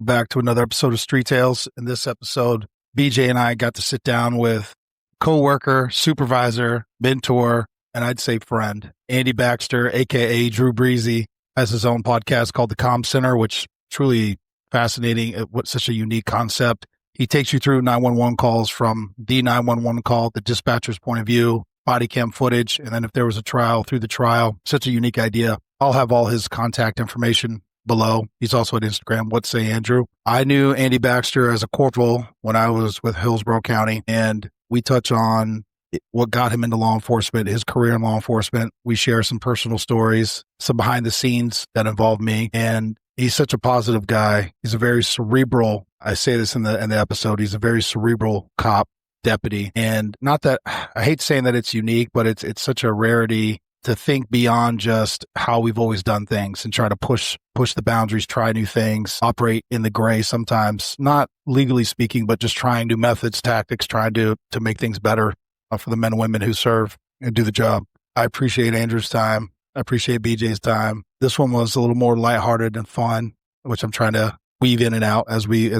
Back to another episode of Street Tales. In this episode, BJ and I got to sit down with coworker, supervisor, mentor, and I'd say friend, Andy Baxter, aka Drew Breasy, has his own podcast called The Comm Center, which truly fascinating. What's such a unique concept. He takes you through 911 calls from the 911 call, the dispatcher's point of view, body cam footage, and then if there was a trial, through the trial. Such a unique idea. I'll have all his contact information below. He's also at Instagram. What say, Andrew? I knew Andy Baxter as a corporal when I was with Hillsborough County, and we touch on what got him into law enforcement, his career in law enforcement. We share some personal stories, some behind the scenes that involve me, and he's such a positive guy. He's a very cerebral, I say this in the episode, he's a very cerebral cop deputy. And not that, I hate saying that it's unique, but it's such a rarity to think beyond just how we've always done things and try to push the boundaries, try new things, operate in the gray sometimes, not legally speaking, but just trying new methods, tactics, trying to make things better for the men and women who serve and do the job. I appreciate Andrew's time. I appreciate BJ's time. This one was a little more lighthearted and fun, which I'm trying to weave in and out as we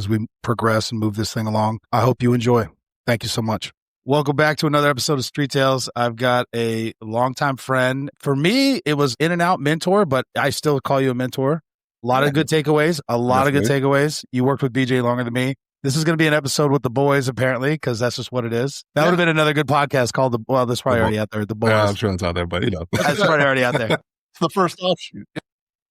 progress and move this thing along. I hope you enjoy. Thank you so much. Welcome back to another episode of Street Tales. I've got a longtime friend. For me, it was in and out mentor, but I still call you a mentor. A lot of good takeaways. Takeaways. You worked with BJ longer than me. This is going to be an episode with the boys, apparently, because that's just what it is. That would have been another good podcast called that's probably already out there. The boys. Yeah, I'm sure it's out there, but that's probably already out there. It's the first offshoot.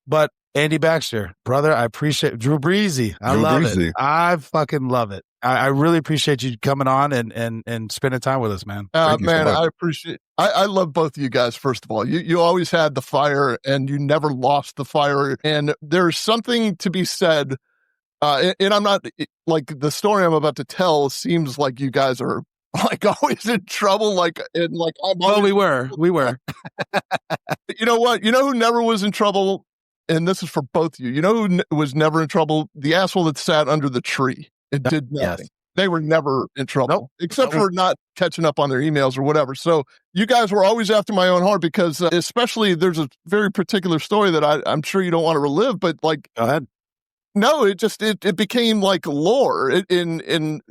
But Andy Baxter, brother, I appreciate Drew Breasy. I love it. I fucking love it. I really appreciate you coming on and spending time with us, man. Man, I appreciate. I love both of you guys. First of all, you always had the fire, and you never lost the fire. And there's something to be said. And I'm not like the story I'm about to tell seems like you guys are like always in trouble. We were. You know what? You know who never was in trouble? And this is for both of you. You know who was never in trouble? The asshole that sat under the tree and did nothing. Yes. They were never in trouble, except for not catching up on their emails or whatever. So you guys were always after my own heart because especially there's a very particular story that I'm sure you don't want to relive, but like, go ahead. No, it became like lore, and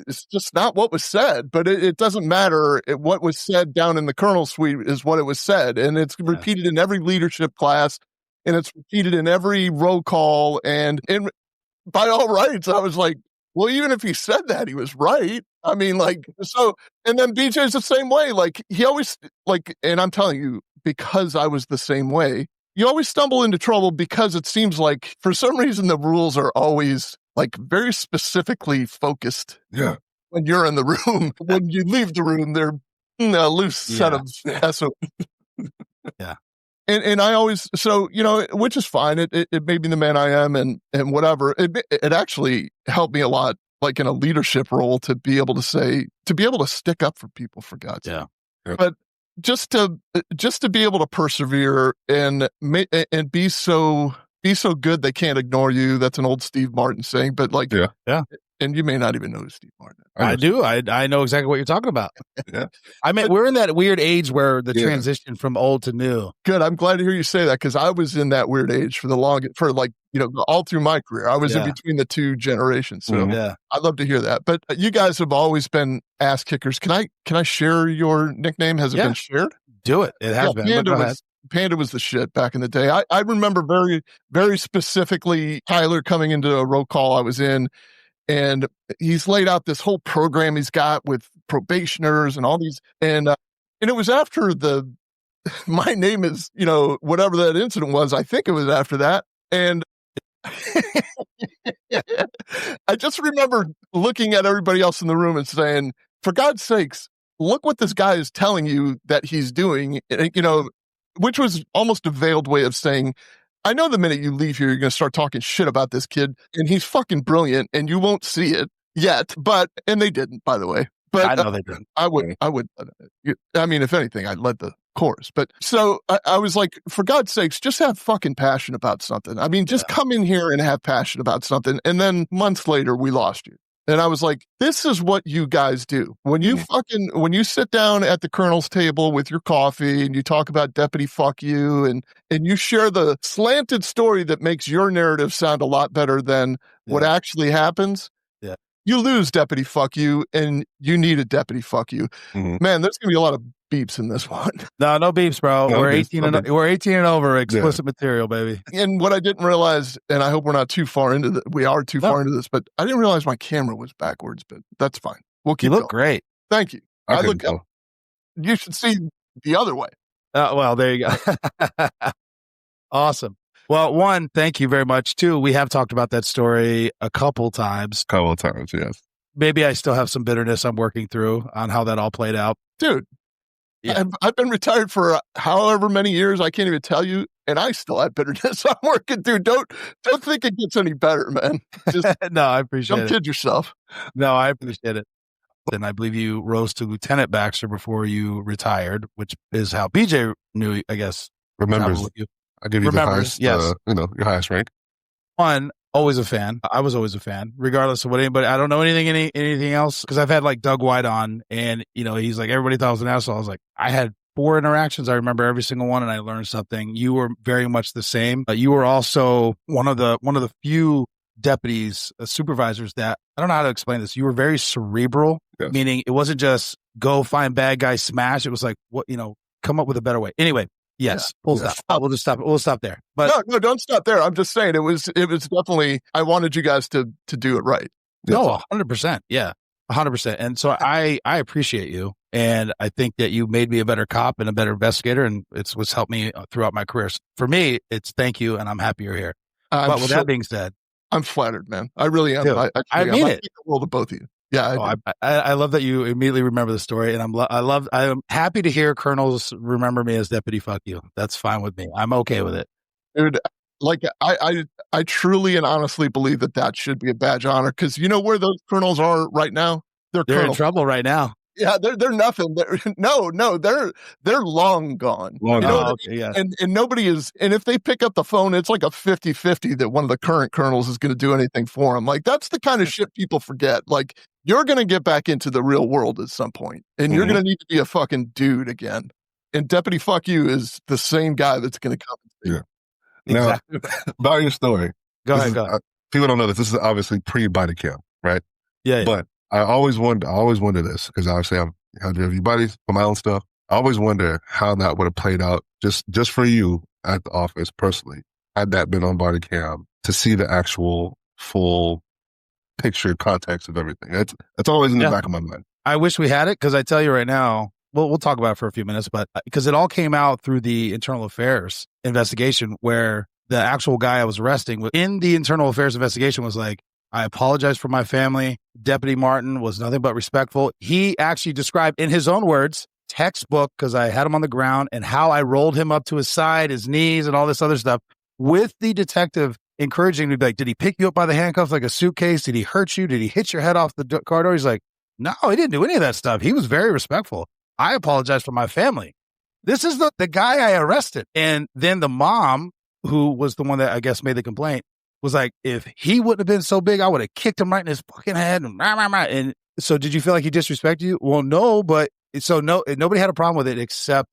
it's just not what was said. But it doesn't matter. What was said down in the colonel suite is what it was said, and it's repeated in every leadership class, and it's repeated in every roll call. And by all rights, I was like, well, even if he said that, he was right. I mean, like, so. And then BJ's the same way. Like he always and I'm telling you, because I was the same way. You always stumble into trouble because it seems like for some reason the rules are always like very specifically focused. Yeah. When you're in the room, when you leave the room, they're a loose set of SOP. Yeah. And I always, so, which is fine. It made me the man I am and whatever. It actually helped me a lot, like in a leadership role to be able to stick up for people, for God's sake. Yeah. But just to be able to persevere and be so good they can't ignore you. That's an old Steve Martin saying, but like, yeah. And you may not even know who Steve Martin is. I do. I know exactly what you're talking about. Yeah. I mean, we're in that weird age where the transition from old to new. Good. I'm glad to hear you say that because I was in that weird age all through my career. I was in between the two generations. So I'd love to hear that. But you guys have always been ass kickers. Can I share your nickname? Has it been shared? Do it. It has been. Panda was the shit back in the day. I remember very, very specifically Tyler coming into a roll call I was in. And he's laid out this whole program he's got with probationers and all these, and it was after my name is, whatever that incident was. I think it was after that. And I just remember looking at everybody else in the room and saying, for God's sakes, look what this guy is telling you that he's doing, which was almost a veiled way of saying, I know the minute you leave here, you're going to start talking shit about this kid, and he's fucking brilliant, and you won't see it yet. And they didn't, by the way. But I know they didn't. I would. I mean, if anything, I led the chorus. But so I was like, for God's sakes, just have fucking passion about something. I mean, just come in here and have passion about something. And then months later, we lost you. And I was like, this is what you guys do. When you when you sit down at the colonel's table with your coffee and you talk about deputy fuck you and you share the slanted story that makes your narrative sound a lot better than what actually happens. Yeah. You lose deputy fuck you and you need a deputy fuck you. Man, there's going to be a lot of beeps in this one. No beeps, bro. No we're beeps. 18 and we're 18 and over, explicit material, baby. And what I didn't realize, and I hope we're not too far into we are too far into this, but I didn't realize my camera was backwards, but that's fine. We'll keep You look great. Thank you. I look good. You should see the other way. Well, there you go. Awesome. Well, one, thank you very much. Two, we have talked about that story a couple times. Yes. Maybe I still have some bitterness I'm working through on how that all played out. Dude, I've been retired for however many years, I can't even tell you, and I still have bitterness I'm working through. Don't think it gets any better, man. Just no, I appreciate it. Don't kid yourself. No, I appreciate it. And I believe you rose to Lieutenant Baxter before you retired, which is how BJ knew, I guess. Remembers you. I give you the highest, your highest rank. One, always a fan. I was always a fan, regardless of what anybody. I don't know anything else because I've had like Doug White on, and he's like everybody thought I was an asshole. I was like, I had 4 interactions. I remember every single one, and I learned something. You were very much the same. You were also one of the few deputies, supervisors that I don't know how to explain this. You were very cerebral, meaning it wasn't just go find bad guys, smash. It was like come up with a better way. Anyway. Yes, we'll stop. We'll just stop. We'll stop there. But no, don't stop there. I'm just saying it was definitely. I wanted you guys to do it right. No, 100%. Yeah, 100%. And so I appreciate you, and I think that you made me a better cop and a better investigator, and it's what's helped me throughout my career. For me, it's thank you, and I'm happy you're here. But with that being said, I'm flattered, man. I really am. Dude, I mean it. The world of both of you. Yeah, I love that you immediately remember the story, and I'm happy to hear colonels remember me as deputy fuck you. That's fine with me. I'm okay with it, dude. Like I truly and honestly believe that should be a badge of honor because you know where those colonels are right now. They're in trouble right now. Yeah, they're nothing. They're long gone. And nobody is. And if they pick up the phone, it's like a 50-50 that one of the current colonels is going to do anything for them. Like that's the kind of shit people forget. Like you're going to get back into the real world at some point, and you're going to need to be a fucking dude again. And deputy fuck you is the same guy that's going to come. Yeah. Now, about your story. Go ahead. People don't know this. This is obviously pre-body cam, right? Yeah. But I always wonder this because obviously I'm interview buddies for my own stuff. I always wonder how that would have played out just for you at the office personally, had that been on body cam to see the actual full picture context of everything. That's always in the back of my mind. I wish we had it because I tell you right now, we'll talk about it for a few minutes, but because it all came out through the internal affairs investigation where the actual guy I was arresting in the internal affairs investigation was like, I apologize for my family. Deputy Martin was nothing but respectful. He actually described in his own words, textbook, because I had him on the ground and how I rolled him up to his side, his knees and all this other stuff with the detective encouraging me to be like, did he pick you up by the handcuffs like a suitcase? Did he hurt you? Did he hit your head off the car door? He's like, no, he didn't do any of that stuff. He was very respectful. I apologize for my family. This is the guy I arrested. And then the mom, who was the one that I guess made the complaint, was like, if he wouldn't have been so big, I would have kicked him right in his fucking head. And so did you feel like he disrespected you? Well, no, but nobody had a problem with it except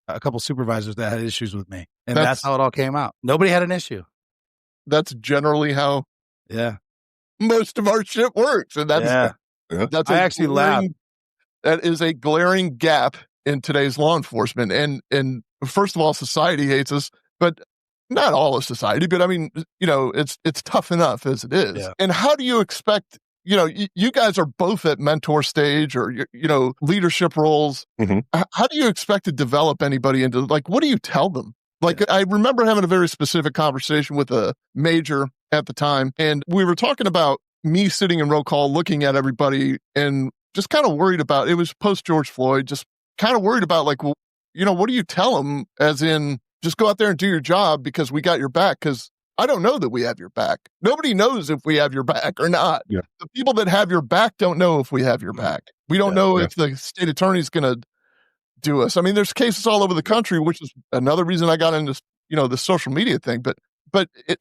a couple supervisors that had issues with me. And that's how it all came out. Nobody had an issue. That's generally how most of our shit works. And that's I actually laughed. That is a glaring gap in today's law enforcement. And first of all, society hates us, but not all of society, but I mean, it's tough enough as it is. Yeah. And how do you expect, you guys are both at mentor stage or, leadership roles. Mm-hmm. How do you expect to develop anybody into, like, what do you tell them? Like, I remember having a very specific conversation with a major at the time, and we were talking about me sitting in roll call, looking at everybody and just kind of worried about, it was post George Floyd, just kind of worried about like, well, what do you tell them as in, just go out there and do your job because we got your back. Because I don't know that we have your back. Nobody knows if we have your back or not. Yeah. The people that have your back don't know if we have your back. We don't know if the state attorney is going to do us. I mean, there's cases all over the country, which is another reason I got into, the social media thing.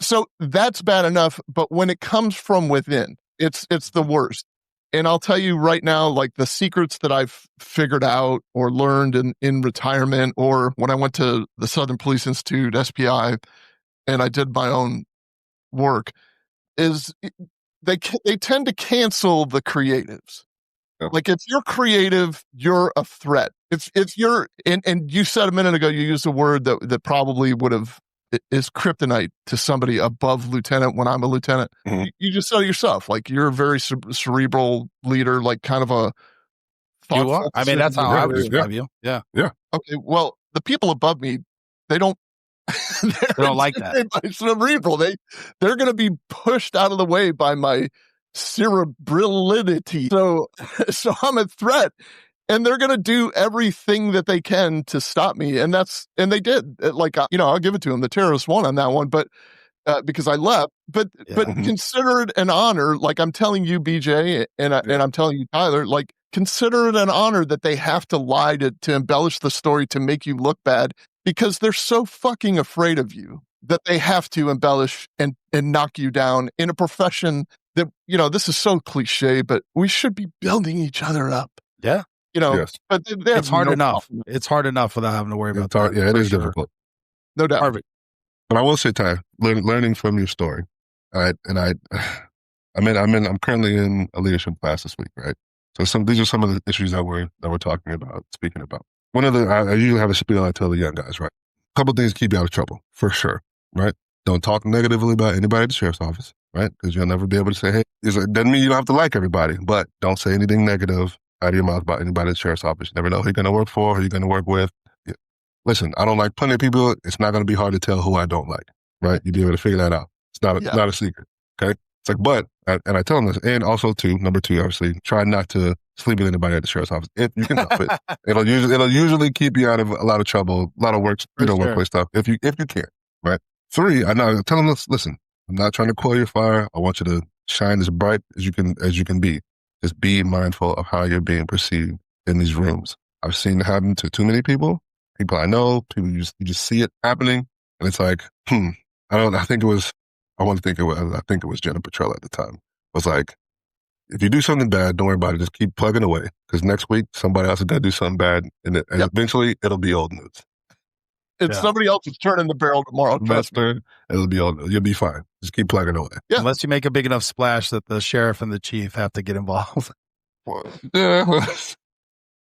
So that's bad enough. But when it comes from within, it's the worst. And I'll tell you right now, like the secrets that I've figured out or learned in retirement, or when I went to the Southern Police Institute, SPI, and I did my own work, is they tend to cancel the creatives. Yeah. Like if you're creative, you're a threat. If you're and you said a minute ago, you used a word that probably would have is kryptonite to somebody above lieutenant when I'm a lieutenant. Mhm. You just said it yourself, like you're a very cerebral leader, like kind of a You thoughtful. are. I mean, that's how I would Yeah. describe you. Yeah. Okay, well, the people above me, they don't. They don't like that. By cerebral. They're going to be pushed out of the way by my cerebrality. So I'm a threat, and they're going to do everything that they can to stop me. And they did. Like, I'll give it to them. The terrorists won on that one, but because I left. But consider it an honor. Like I'm telling you, BJ, and I'm telling you, Tyler. Like consider it an honor that they have to lie to embellish the story to make you look bad, because they're so fucking afraid of you that they have to embellish and knock you down in a profession that, this is so cliche, but we should be building each other up. Yeah. Yes. But It's hard enough. It's hard enough without having to worry about that. Yeah, it is sure. difficult. No doubt. Perfect. But I will say, Ty, learning from your story, right? And I'm currently in a leadership class this week, right? So these are some of the issues that we're talking about, speaking about. One of I usually have a spiel I tell the young guys, right? A couple of things keep you out of trouble, for sure, right? Don't talk negatively about anybody at the sheriff's office, right? Because you'll never be able to say, hey, it doesn't mean you don't have to like everybody, but don't say anything negative out of your mouth about anybody at the sheriff's office. You never know who you're going to work for, who you're going to work with. Yeah. Listen, I don't like plenty of people. It's not going to be hard to tell who I don't like, right? You'll be able to figure that out. It's not a secret, okay? It's like, but, and I tell them this, and also number two, obviously, try not to sleep with anybody at the sheriff's office if you can help it. It'll usually keep you out of a lot of trouble, a lot of work, workplace stuff if you can, right? Three, I tell them this, listen, I'm not trying to coil your fire. I want you to shine as bright as you can be. Just be mindful of how you're being perceived in these rooms. I've seen it happen to too many people I know, people you just see it happening, and it's like, I think it was Jenna Petrella at the time. It was like, if you do something bad, don't worry about it. Just keep plugging away, because next week somebody else is going to do something bad, and eventually it'll be old news. It's somebody else's turn in the barrel tomorrow. Trust me. It'll be old news. You'll be fine. Just keep plugging away. Yeah. Unless you make a big enough splash that the sheriff and the chief have to get involved. That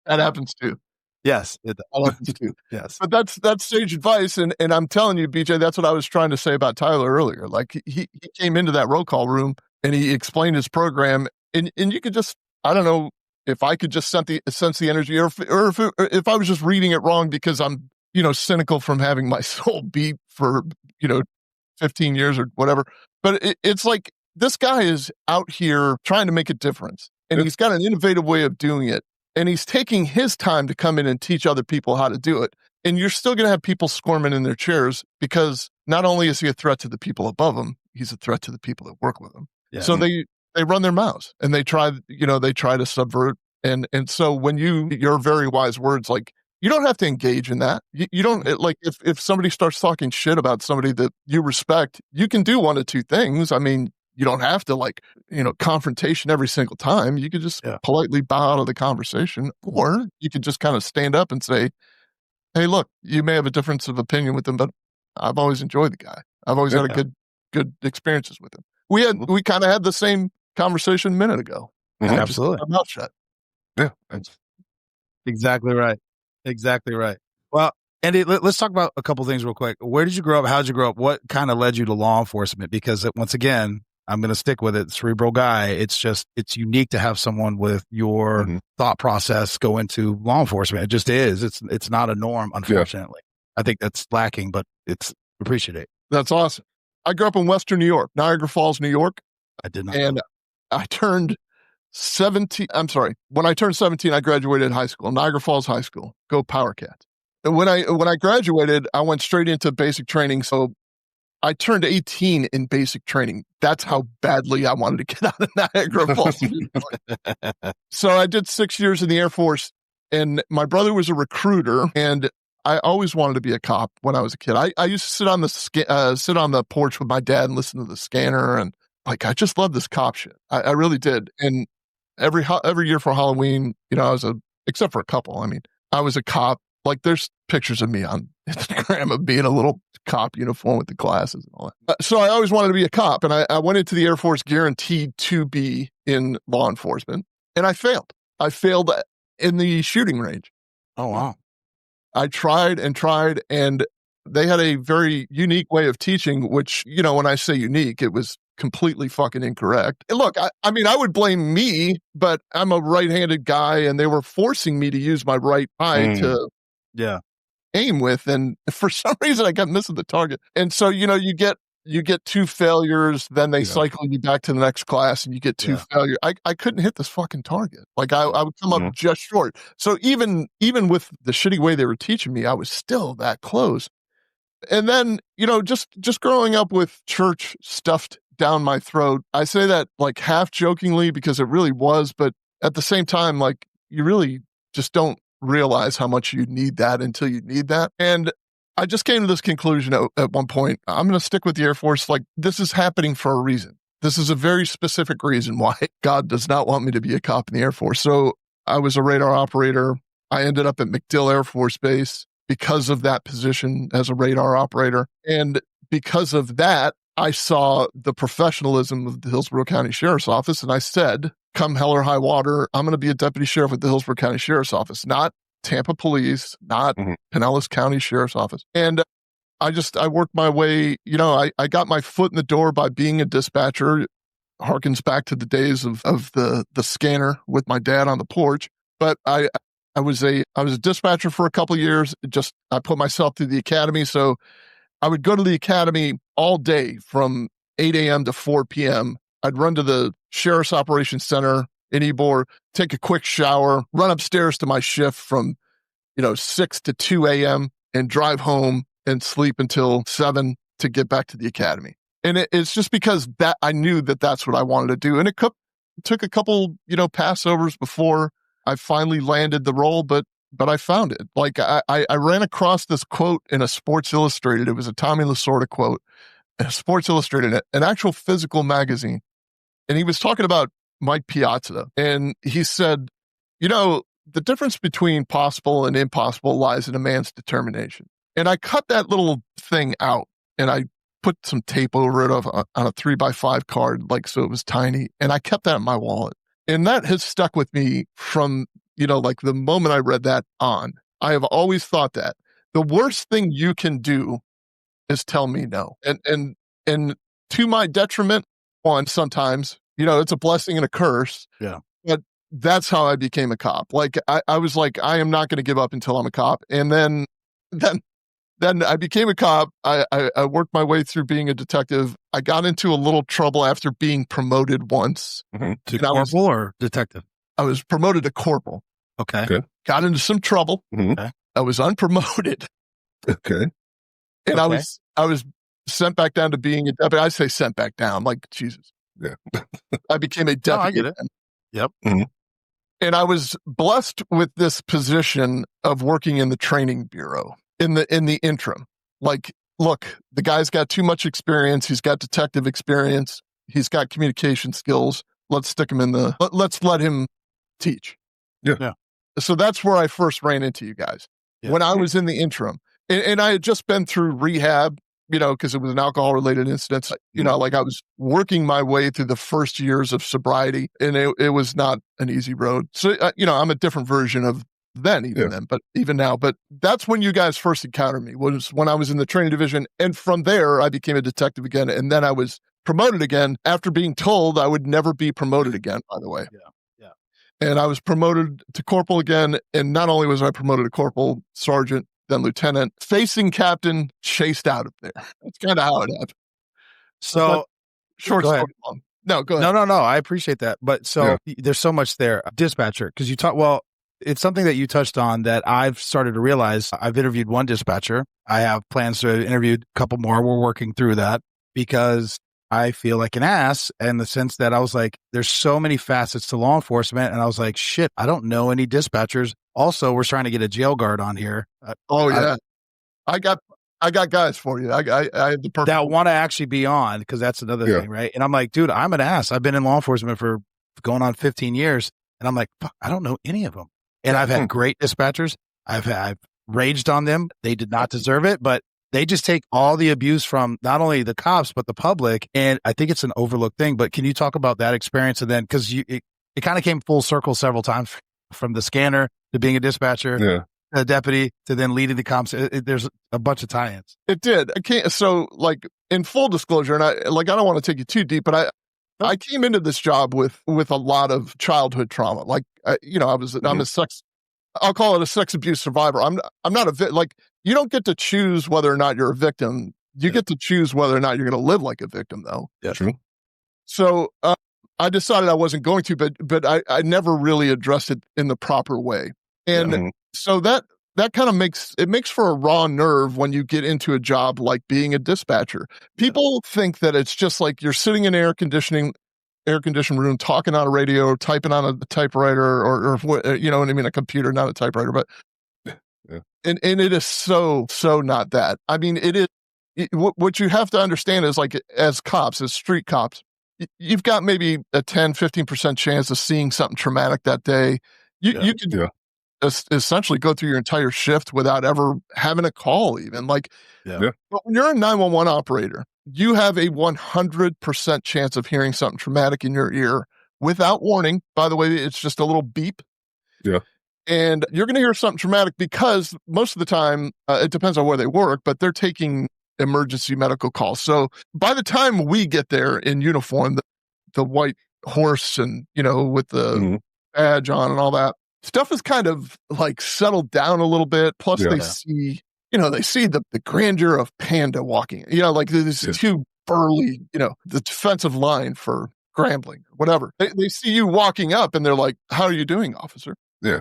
happens too. Yes, that happens too. Yes, but that's sage advice, and I'm telling you, BJ, that's what I was trying to say about Tyler earlier. Like he came into that roll call room and he explained his program, and you could just, I don't know if I could just sense the energy, or if I was just reading it wrong because I'm cynical from having my soul beat for 15 years or whatever. But it's like this guy is out here trying to make a difference, and he's got an innovative way of doing it. And he's taking his time to come in and teach other people how to do it. And you're still going to have people squirming in their chairs, because not only is he a threat to the people above him, he's a threat to the people that work with him. Yeah. So they run their mouths and they try to subvert. And so when your very wise words, like, you don't have to engage in that. You don't, like, if somebody starts talking shit about somebody that you respect, you can do one of two things. I mean, you don't have to confrontation every single time. You could just politely bow out of the conversation, or you could just kind of stand up and say, hey, look, you may have a difference of opinion with him, but I've always enjoyed the guy. I've always had good experiences with him. We kind of had the same conversation a minute ago. Mm-hmm. Absolutely. I'm not shut. Yeah. Exactly right. Exactly right. Well, Andy, let's talk about a couple things real quick. Where did you grow up? How did you grow up? What kind of led you to law enforcement? Because once again, I'm going to stick with it. Cerebral guy. It's unique to have someone with your thought process go into law enforcement. It just is. It's not a norm, unfortunately. Yeah. I think that's lacking, but it's appreciated. That's awesome. I grew up in Western New York, Niagara Falls, New York. I did not. And I turned 17. I'm sorry. When I turned 17, I graduated high school, Niagara Falls High School. Go Power Cats. And when I graduated, I went straight into basic training. So I turned 18 in basic training. That's how badly I wanted to get out of Niagara Falls. So I did 6 years in the Air Force, and my brother was a recruiter, and I always wanted to be a cop when I was a kid. I used to sit on the porch with my dad and listen to the scanner, and like, I just love this cop shit. I really did. And every year for Halloween, except for a couple. I mean, I was a cop. Like there's pictures of me on Instagram of being a little cop uniform with the glasses and all that. So I always wanted to be a cop, and I went into the Air Force guaranteed to be in law enforcement, and I failed. I failed in the shooting range. Oh, wow. I tried, and they had a very unique way of teaching, which, when I say unique, it was completely fucking incorrect. And look, I mean, I would blame me, but I'm a right-handed guy, and they were forcing me to use my right eye to aim with, and for some reason I kept missing the target. And so, you get 2 failures, then they cycle you back to the next class, and you get 2 failures. I couldn't hit this fucking target. Like I would come up just short. So even with the shitty way they were teaching me, I was still that close. And then, just growing up with church stuffed down my throat, I say that like half jokingly because it really was, but at the same time, like you really just don't realize how much you need that until you need that. And I just came to this conclusion at one point. I'm going to stick with the Air Force. Like this is happening for a reason. This is a very specific reason why God does not want me to be a cop in the Air Force. So I was a radar operator. I ended up at MacDill Air Force Base because of that position as a radar operator. And because of that, I saw the professionalism of the Hillsborough County Sheriff's Office. And I said, come hell or high water, I'm going to be a deputy sheriff at the Hillsborough County Sheriff's Office, not Tampa Police, not Pinellas County Sheriff's Office. And I worked my way, I got my foot in the door by being a dispatcher. Harkens back to the days of the scanner with my dad on the porch. But I was a dispatcher for a couple of years. I put myself through the academy. So I would go to the academy all day from 8 a.m. to 4 p.m. I'd run to the Sheriff's Operations Center in Ybor, take a quick shower, run upstairs to my shift from, 6 to 2 a.m. and drive home and sleep until 7 to get back to the academy. And it's just because that I knew that that's what I wanted to do. And it took a couple, Passovers before I finally landed the role, but I found it. Like I ran across this quote in a Sports Illustrated. It was a Tommy Lasorda quote, in a Sports Illustrated, an actual physical magazine. And he was talking about Mike Piazza. And he said, the difference between possible and impossible lies in a man's determination. And I cut that little thing out and I put some tape over it on a 3x5 card, like, so it was tiny. And I kept that in my wallet. And that has stuck with me from, like the moment I read that on. I have always thought that the worst thing you can do is tell me no. And to my detriment, sometimes, it's a blessing and a curse. Yeah. But that's how I became a cop. Like I was like, I am not going to give up until I'm a cop. And then I became a cop. I worked my way through being a detective. I got into a little trouble after being promoted once. To corporal or detective? I was promoted to corporal. Okay. Got into some trouble. Okay. I was unpromoted. Okay. And I was sent back down to being a deputy. I say sent back down, like Jesus. Yeah. I became a deputy. I get it. Yep. And I was blessed with this position of working in the training bureau in the interim. Like, look, the guy's got too much experience. He's got detective experience. He's got communication skills. Let's stick him let's let him teach. Yeah. So that's where I first ran into you guys when I was in the interim. And I had just been through rehab, because it was an alcohol related incident. Like I was working my way through the first years of sobriety, and it was not an easy road. So, I'm a different version of then, but even now. But that's when you guys first encountered me, was when I was in the training division. And from there, I became a detective again. And then I was promoted again after being told I would never be promoted again, by the way. Yeah. And I was promoted to corporal again. And not only was I promoted to corporal, sergeant, then lieutenant, facing captain, chased out of there. That's kind of how it happened. So short story long. No, go ahead. No. I appreciate that. But there's so much there. Dispatcher, because it's something that you touched on that I've started to realize. I've interviewed one dispatcher. I have plans to interview a couple more. We're working through that because I feel like an ass in the sense that I was like, there's so many facets to law enforcement. And I was like, shit, I don't know any dispatchers. Also, we're trying to get a jail guard on here. I got guys for you. I have the perfect that want to actually be on, because that's another thing, right? And I'm like, dude, I'm an ass. I've been in law enforcement for going on 15 years. And I'm like, fuck, I don't know any of them. And I've had great dispatchers. I've raged on them. They did not deserve it, but they just take all the abuse from not only the cops, but the public. And I think it's an overlooked thing, but can you talk about that experience? And then, cause it kind of came full circle several times from the scanner to being a dispatcher, a deputy to then leading the comps. There's a bunch of tie-ins. It did. So like in full disclosure, and I don't want to take you too deep, but I came into this job with a lot of childhood trauma. Like, I'm a I'll call it a sex abuse survivor. I'm not like, you don't get to choose whether or not you're a victim. You get to choose whether or not you're going to live like a victim, though. Yeah, true. So I decided I wasn't going to, but I never really addressed it in the proper way. And so that kind of makes for a raw nerve when you get into a job like being a dispatcher. People think that it's just like you're sitting in air conditioned room, talking on a radio, or typing on a typewriter, or you know what I mean, a computer, not a typewriter, but and it is so not that. I mean, it is. What you have to understand is, like, as cops, as street cops, you've got maybe a 10-15% chance of seeing something traumatic that day. You could essentially go through your entire shift without ever having a call, even. Like, but when you're a 911 operator, you have a 100% chance of hearing something traumatic in your ear without warning. By the way, it's just a little beep. Yeah. And you're going to hear something traumatic because most of the time, it depends on where they work, but they're taking emergency medical calls. So by the time we get there in uniform, the white horse and, with the badge on and all that, stuff is kind of like settled down a little bit. Plus they see, they see the grandeur of Panda walking, like these two burly, the defensive line for Grambling, whatever. They see you walking up and they're like, "How are you doing, officer?" Yeah.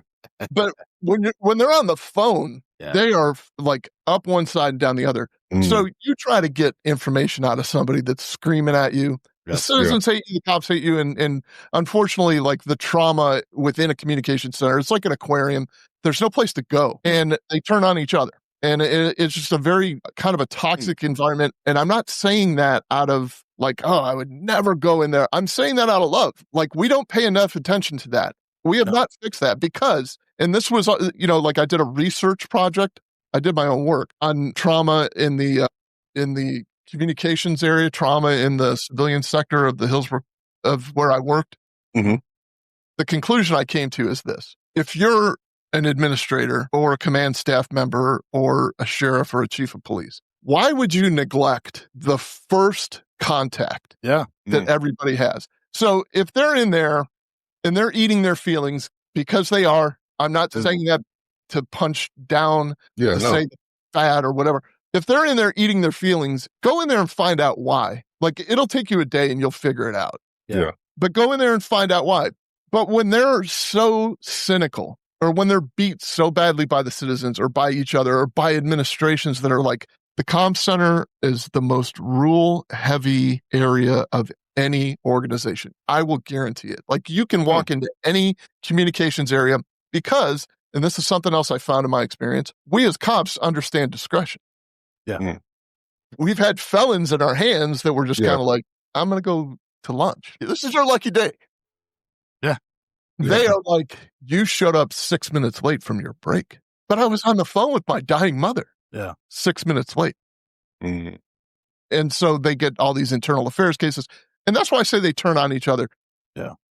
But when they're on the phone, they are like up one side and down the other. So you try to get information out of somebody that's screaming at you. The citizens hate you, the cops hate you, and unfortunately, like, the trauma within a communication center, it's like an aquarium. There's no place to go, and they turn on each other. And it's just a very kind of a toxic environment. And I'm not saying that out of like, oh, I would never go in there. I'm saying that out of love. Like, we don't pay enough attention to that. We have not fixed that because, and this was, like, I did a research project. I did my own work on trauma in the communications area, trauma in the civilian sector of the Hillsborough, of where I worked. The conclusion I came to is this: if you're an administrator or a command staff member or a sheriff or a chief of police, why would you neglect the first contact that everybody has? So if they're in there and they're eating their feelings, because they are, I'm not saying that to punch down, say fat or whatever. If they're in there eating their feelings, go in there and find out why. Like, it'll take you a day and you'll figure it out. But go in there and find out why. But when they're so cynical, or when they're beat so badly by the citizens or by each other or by administrations that are like, the comm center is the most rule-heavy area of any organization. I will guarantee it. Like, you can walk into any communications area because, and this is something else I found in my experience, we as cops understand discretion. We've had felons in our hands that were just kind of like, I'm going to go to lunch. This is your lucky day. They are like, you showed up 6 minutes late from your break, but I was on the phone with my dying mother. 6 minutes late. And so they get all these internal affairs cases. And that's why I say they turn on each other.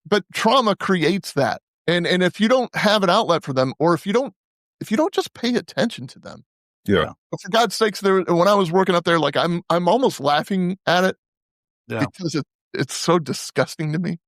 But trauma creates that. And if you don't have an outlet for them, or if you don't just pay attention to them. But for God's sakes, when I was working up there, like, I'm almost laughing at it because it's so disgusting to me.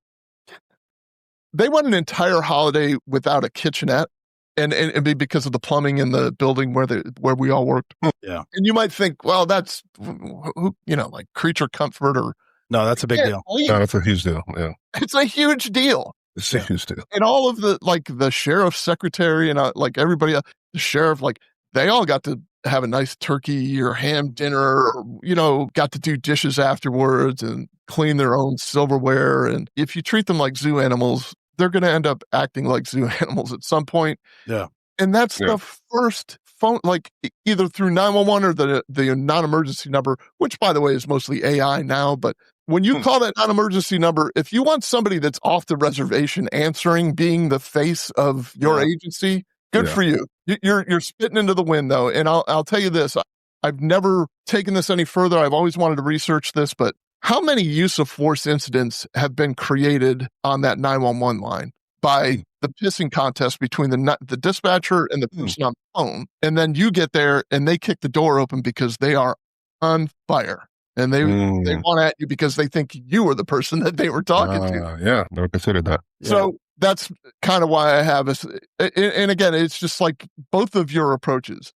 They went an entire holiday without a kitchenette, and because of the plumbing in the building where we all worked. And you might think, well, that's, like creature comfort, or no, that's a big deal. No, that's a huge deal. Yeah, it's a huge deal. It's a huge deal. And all of the sheriff's secretary and like everybody else, the sheriff, like, they all got to have a nice turkey or ham dinner, or, got to do dishes afterwards and clean their own silverware. And if you treat them like zoo animals, they're going to end up acting like zoo animals at some point. And that's the first phone, like either through 911 or the non-emergency number, which by the way is mostly AI now, but when you call that non-emergency number, if you want somebody that's off the reservation answering, being the face of your agency, good for you. You're spitting into the wind though. And I'll tell you this, I've never taken this any further. I've always wanted to research this, but how many use of force incidents have been created on that 911 line by the pissing contest between the dispatcher and the person on the phone? And then you get there and they kick the door open because they are on fire. And they want at you because they think you were the person that they were talking to. Yeah, never considered that. So that's kind of why I have this. And again, it's just like both of your approaches.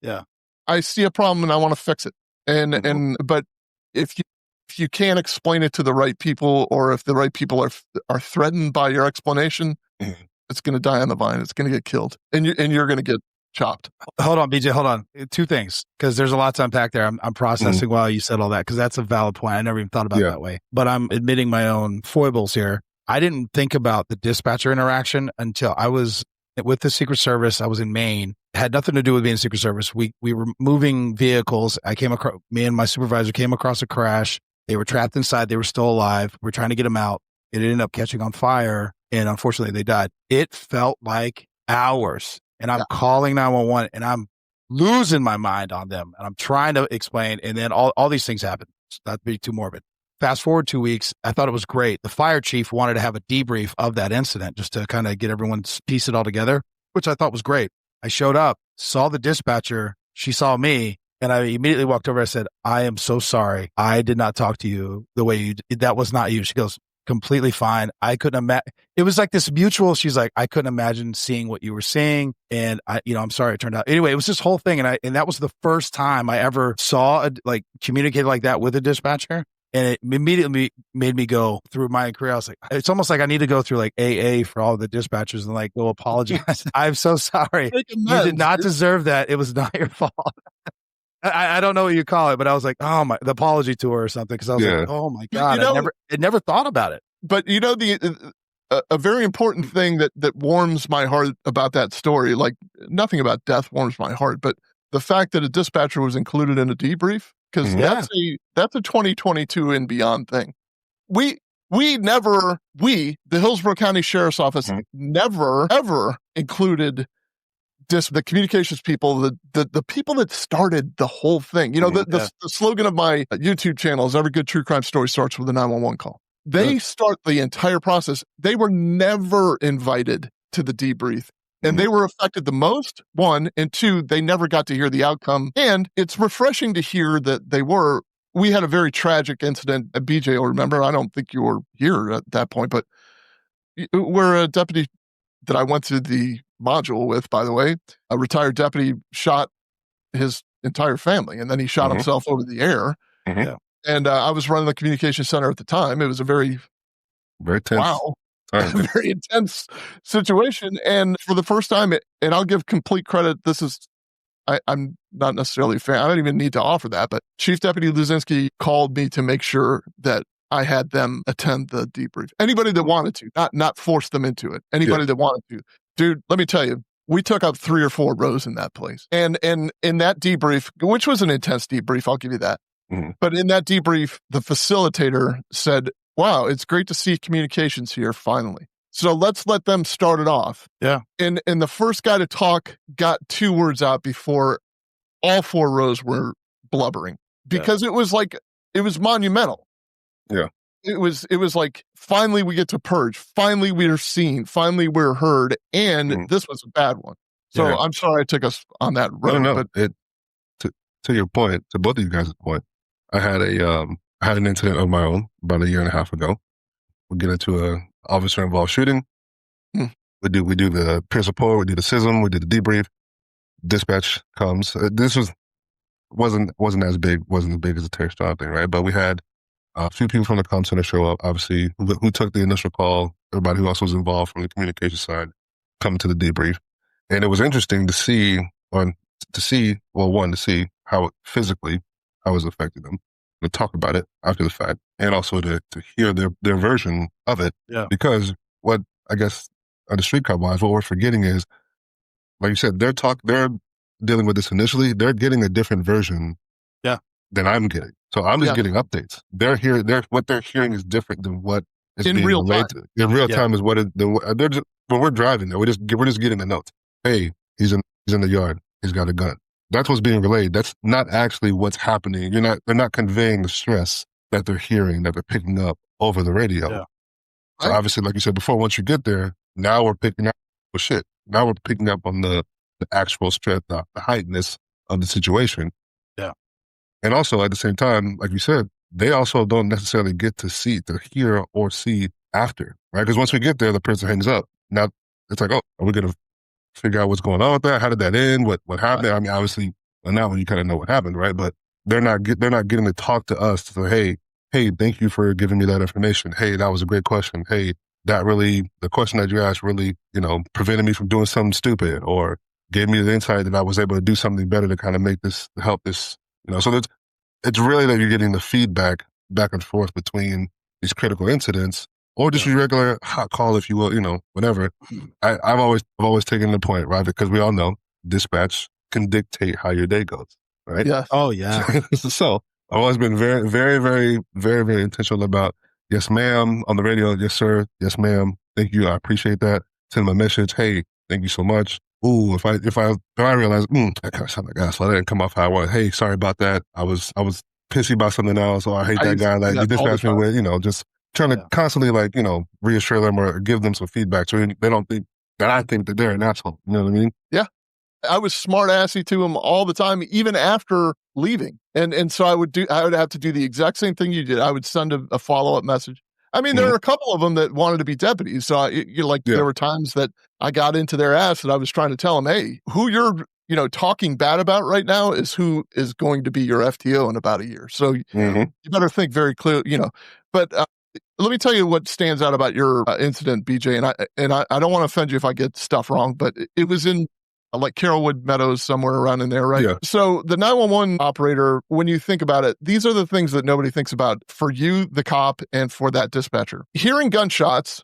Yeah. I see a problem and I want to fix it. But if you can't explain it to the right people, or if the right people are threatened by your explanation, it's going to die on the vine. It's going to get killed, and you're going to get chopped. Hold on, BJ. Hold on. Two things, because there's a lot to unpack there. I'm processing while you said all that, because that's a valid point. I never even thought about it that way. But I'm admitting my own foibles here. I didn't think about the dispatcher interaction until I was with the Secret Service. I was in Maine. It had nothing to do with being Secret Service. We were moving vehicles. Me and my supervisor came across a crash. They were trapped inside. They were still alive. We're trying to get them out. It ended up catching on fire, and unfortunately, they died. It felt like hours. And I'm calling 911, and I'm losing my mind on them. And I'm trying to explain, and then all these things happen. Not to be too morbid. Fast forward 2 weeks, I thought it was great. The fire chief wanted to have a debrief of that incident just to kind of get everyone piece it all together, which I thought was great. I showed up, saw the dispatcher. She saw me, and I immediately walked over. I said, "I am so sorry. I did not talk to you the way you did. That was not you." She goes, "Completely fine. I couldn't imagine." It was like this mutual. She's like, "I couldn't imagine seeing what you were seeing, and I'm sorry it turned out." Anyway, it was this whole thing, and that was the first time I ever saw communicated like that with a dispatcher. And it immediately made me go through my career. I was like, it's almost like I need to go through like AA for all the dispatchers and go apologize. I'm so sorry. You did not deserve that. It was not your fault. I don't know what you call it, but I was like, the apology tour or something. Cause I was like, oh my God, I never thought about it. But a very important thing that warms my heart about that story, like nothing about death warms my heart, but the fact that a dispatcher was included in a debrief, because that's a 2022 and beyond thing. The Hillsborough County Sheriff's Office never ever included the communications people, the people that started the whole thing. The slogan of my YouTube channel is every good true crime story starts with a 911 call. They start the entire process. They were never invited to the debrief. And they were affected the most, one, and two, they never got to hear the outcome. And it's refreshing to hear that they were. We had a very tragic incident at BJ, will remember. I don't think you were here at that point, but where a deputy that I went to the module with, by the way, a retired deputy shot his entire family, and then he shot himself over the air. And I was running the communication center at the time. It was a very tense. Very intense situation. And for the first time, and I'll give complete credit, I'm not necessarily a fan. I don't even need to offer that, but Chief Deputy Luzinski called me to make sure that I had them attend the debrief. Anybody that wanted to, not force them into it. Anybody that wanted to. Dude, let me tell you, we took up 3 or 4 rows in that place. And in that debrief, which was an intense debrief, I'll give you that. But in that debrief, the facilitator said, "Wow, it's great to see communications here finally. So let's let them start it off." Yeah. And the first guy to talk got 2 words out before all 4 rows were blubbering, because it was monumental. Yeah. It was like, finally we get to purge. Finally we are seen. Finally we're heard. And this was a bad one. So I'm sorry I took us on that road. No. But to your point, to both of you guys' point, I had an incident of my own about 1.5 years ago. We get into a officer-involved shooting. We do the peer support, we do the SISM, we do the debrief. Dispatch comes. This wasn't as big as the Terry Stroud thing, right? But we had a few people from the comm center show up, obviously, who took the initial call. Everybody who else was involved from the communication side come to the debrief, and it was interesting to see how it physically was affecting them. To talk about it after the fact, and also to hear their version of it. Yeah. Because what I guess the street cop wise, what we're forgetting is, like you said, they're dealing with this initially, they're getting a different version than I'm getting. So I'm just getting updates. What they're hearing is different than what is in being real relayed time. In real time is what they're just, when we're driving there, we're just getting the notes. Hey, he's in the yard. He's got a gun. That's what's being relayed. That's not actually what's happening. They're not conveying the stress that they're hearing, that they're picking up over the radio. Yeah. So obviously, like you said before, once you get there, now we're picking up Now we're picking up on the actual stress, the heightenedness of the situation. Yeah. And also at the same time, like you said, they also don't necessarily get to hear or see after, right? Because once we get there, the person hangs up. Now it's like, oh, are we going to figure out what's going on with that? How did that end? What happened? I mean, obviously, well, now you kind of know what happened, right? But they're not getting to talk to us to say, hey, thank you for giving me that information. Hey, that was a great question. Hey, the question that you asked really, prevented me from doing something stupid, or gave me the insight that I was able to do something better to kind of help this, so it's really that you're getting the feedback back and forth between these critical incidents, or just your regular hot call, if you will, whatever. I've always taken the point, right? Because we all know dispatch can dictate how your day goes, right? Yeah. Oh, yeah. So I've always been very, very, very, very, very intentional about, yes, ma'am, on the radio. Yes, sir. Yes, ma'am. Thank you. I appreciate that. Send them a message. Hey, thank you so much. Ooh, if I realize, that kind of sound like ass. I didn't come off how I wanted. Hey, sorry about that. I was pissy about something else, or I hate that guy. Like you dispatched me with, just trying to constantly reassure them or give them some feedback so they don't think that I think that they're an asshole. You know what I mean? Yeah. I was smart assy to him all the time, even after leaving. And so I would have to do the exact same thing you did. I would send a follow-up message. I mean, there are a couple of them that wanted to be deputies. So there were times that I got into their ass that I was trying to tell them, hey, who you're, talking bad about right now is who is going to be your FTO in about a year. So you better think very clearly, but let me tell you what stands out about your incident, BJ. And I don't want to offend you if I get stuff wrong, but it was in like Carrollwood Meadows, somewhere around in there, right? Yeah. So the 911 operator, when you think about it, these are the things that nobody thinks about for you, the cop, and for that dispatcher. Hearing gunshots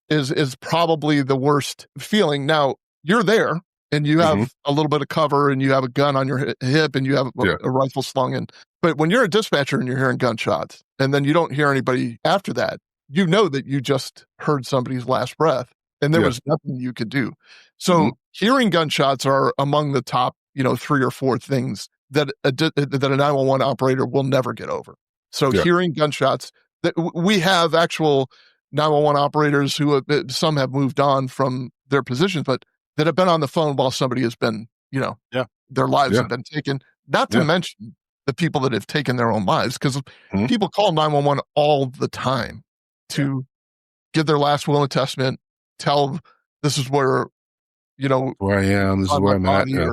is probably the worst feeling. Now, you're there and you have a little bit of cover and you have a gun on your hip and you have a rifle slung in. But when you're a dispatcher and you're hearing gunshots and then you don't hear anybody after that, you know that you just heard somebody's last breath and there was nothing you could do. So hearing gunshots are among the top, 3 or 4 things that a 911 operator will never get over. So hearing gunshots, that we have actual 911 operators who some have moved on from their positions, but that have been on the phone while somebody has been, their lives have been taken. Not to mention the people that have taken their own lives, because people call 911 all the time to give their last will and testament, tell this is where, where I am, this is where I'm at. Yeah.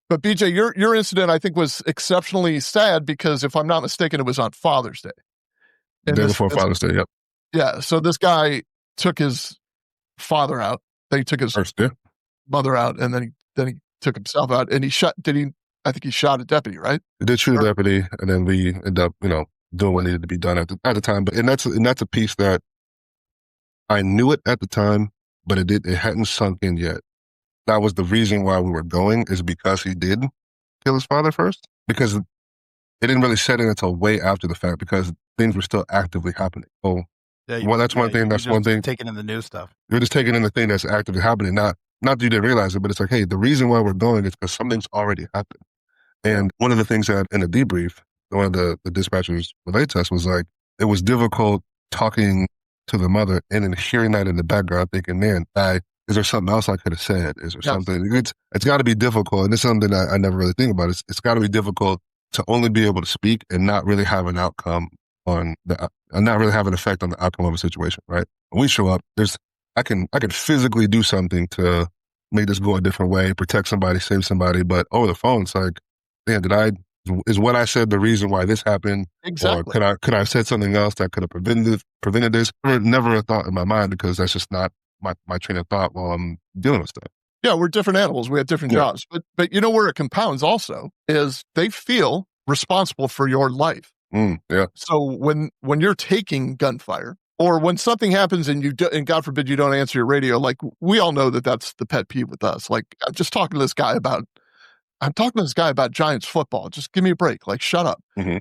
But BJ, your incident, I think, was exceptionally sad because, if I'm not mistaken, it was on Father's Day. The day before Father's Day, yep. Yeah, so this guy took his father out. Then he took his mother out, and then he took himself out. And I think he shot a deputy, right? He did shoot a deputy, and then we ended up, doing what needed to be done at the time. But that's a piece that I knew it at the time, but it hadn't sunk in yet. That was the reason why we were going, is because he did kill his father first. Because it didn't really set in until way after the fact, because things were still actively happening. So, that's one thing. That's one thing. Taking in the new stuff. You're just taking in the thing that's actively happening. Not that you didn't realize it, but it's like, hey, the reason why we're going is because something's already happened. And one of the things that in the debrief, one of the dispatchers relayed to us was like, it was difficult talking to the mother and then hearing that in the background, thinking, man, is there something else I could have said? Is there something? It's got to be difficult. And it's something I never really think about. It's got to be difficult to only be able to speak and not really have an outcome and not really have an effect on the outcome of a situation, right? When we show up, I can physically do something to make this go a different way, protect somebody, save somebody, but over the phone, it's like, man, is what I said the reason why this happened? Exactly. Or could I have said something else that could have prevented this? Never a thought in my mind, because that's just not my train of thought while I'm dealing with stuff. Yeah, we're different animals. We have different jobs. But where it compounds also is they feel responsible for your life. Yeah. So when you're taking gunfire, or when something happens and and God forbid you don't answer your radio, like we all know that that's the pet peeve with us. Like I'm talking to this guy about Giants football. Just give me a break. Like shut up. Mm-hmm.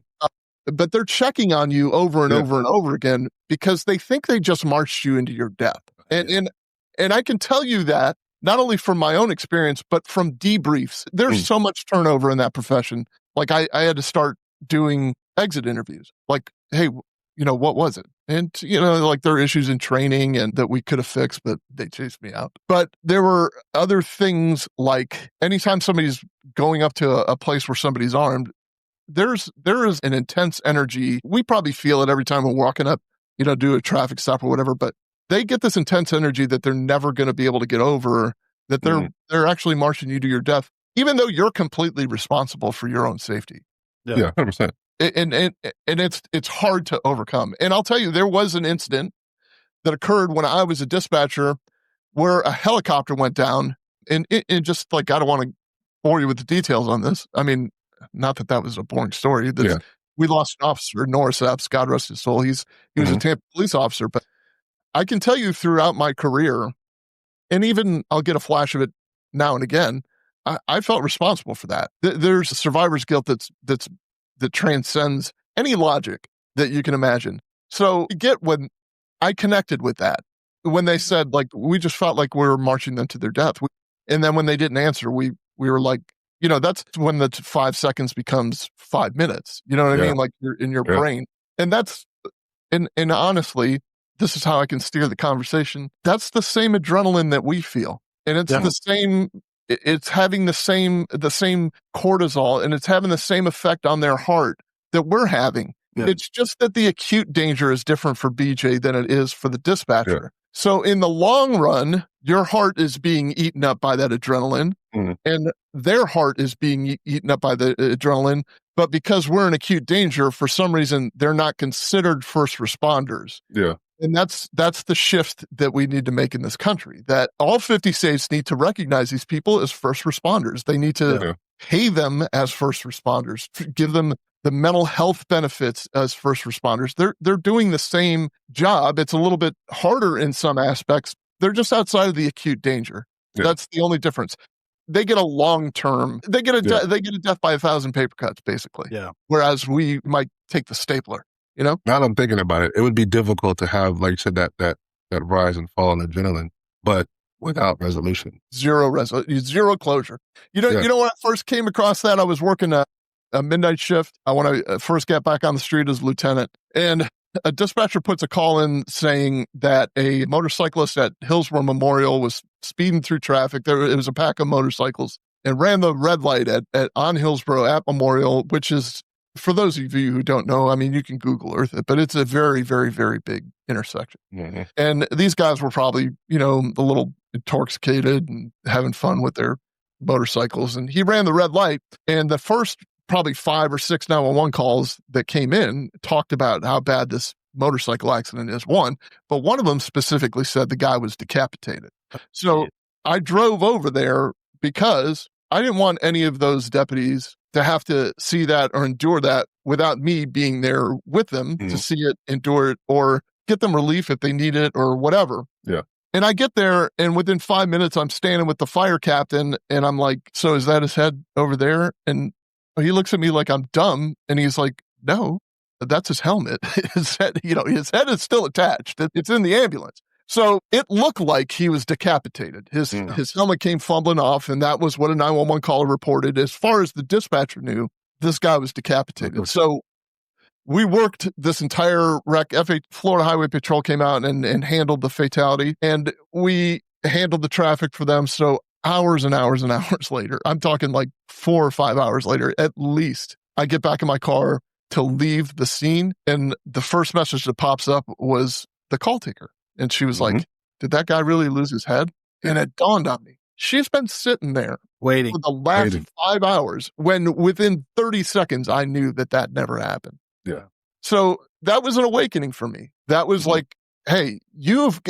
But they're checking on you over and over and over again because they think they just marched you into your death. And I can tell you that not only from my own experience, but from debriefs. There's so much turnover in that profession. Like I had to start doing exit interviews. Like, hey, what was it? And, like there are issues in training and that we could have fixed, but they chased me out. But there were other things like anytime somebody's going up to a place where somebody's armed, there is an intense energy. We probably feel it every time we're walking up, do a traffic stop or whatever, but they get this intense energy that they're never going to be able to get over, that they're actually marching you to your death, even though you're completely responsible for your own safety. Yeah, 100%. And it's hard to overcome. And I'll tell you, there was an incident that occurred when I was a dispatcher where a helicopter went down, and just like, I don't want to bore you with the details on this. I mean, not that was a boring story. We lost an officer, Norris Epps, God rest his soul. He was a Tampa police officer, but I can tell you throughout my career, and even I'll get a flash of it now and again, I felt responsible for that. There's a survivor's guilt that transcends any logic that you can imagine. So when I connected with that, when they said, like, we just felt like we were marching them to their death. And then when they didn't answer, we were like, that's when the 5 seconds becomes 5 minutes. You know what I mean? Like you're in your brain. And and honestly, this is how I can steer the conversation. That's the same adrenaline that we feel. And it's the same, it's having the same cortisol, and it's having the same effect on their heart that we're having. Yeah. It's just that the acute danger is different for BJ than it is for the dispatcher. Yeah. So in the long run, your heart is being eaten up by that adrenaline, and their heart is being eaten up by the adrenaline. But because we're in acute danger, for some reason, they're not considered first responders. Yeah. And that's the shift that we need to make in this country, that all 50 states need to recognize these people as first responders. They need to pay them as first responders, give them the mental health benefits as first responders. They're doing the same job. It's a little bit harder in some aspects. They're just outside of the acute danger. Yeah. That's the only difference. They get a long-term, they get a death by 1,000 paper cuts, basically. Yeah. Whereas we might take the stapler. Now that I'm thinking about it, it would be difficult to have, like you said, that rise and fall in adrenaline, but without resolution. Zero closure. You know, when I first came across that, I was working a midnight shift. When I first got back on the street as a lieutenant, and a dispatcher puts a call in saying that a motorcyclist at Hillsborough Memorial was speeding through traffic. It was a pack of motorcycles and ran the red light on Hillsborough at Memorial, which is, for those of you who don't know, I mean, you can Google Earth it, but it's a very, very, very big intersection. Mm-hmm. And these guys were probably, a little intoxicated and having fun with their motorcycles. And he ran the red light. And the first probably 5 or 6 911 calls that came in talked about how bad this motorcycle accident is. But one of them specifically said the guy was decapitated. So I drove over there because I didn't want any of those deputies to have to see that or endure that without me being there with them to see it, endure it, or get them relief if they need it or whatever. Yeah. And I get there, and within 5 minutes, I'm standing with the fire captain, and I'm like, so is that his head over there? And he looks at me like I'm dumb, and he's like, no, that's his helmet. His head, his head is still attached. It's in the ambulance. So it looked like he was decapitated. His helmet came fumbling off, and that was what a 911 caller reported. As far as the dispatcher knew, this guy was decapitated. So we worked this entire wreck. Florida Highway Patrol came out and handled the fatality, and we handled the traffic for them. So hours and hours and hours later, I'm talking like 4 or 5 hours later, at least, I get back in my car to leave the scene, and the first message that pops up was the call taker. And she was like, did that guy really lose his head? And it dawned on me. She's been sitting there waiting for the last 5 hours when within 30 seconds, I knew that never happened. Yeah. So that was an awakening for me. That was like, hey, if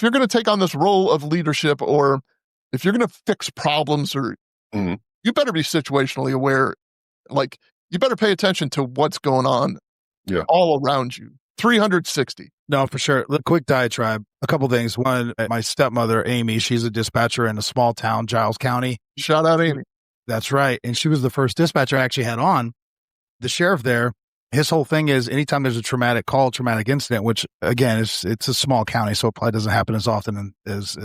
you're going to take on this role of leadership, or if you're going to fix problems, or you better be situationally aware. Like, you better pay attention to what's going on all around you. 360. No, for sure. Quick diatribe. A couple things. One, my stepmother, Amy, she's a dispatcher in a small town, Giles County. Shout out, Amy. That's right. And she was the first dispatcher I actually had on. The sheriff there, his whole thing is anytime there's a traumatic call, traumatic incident, which again, it's a small county, so it probably doesn't happen as often as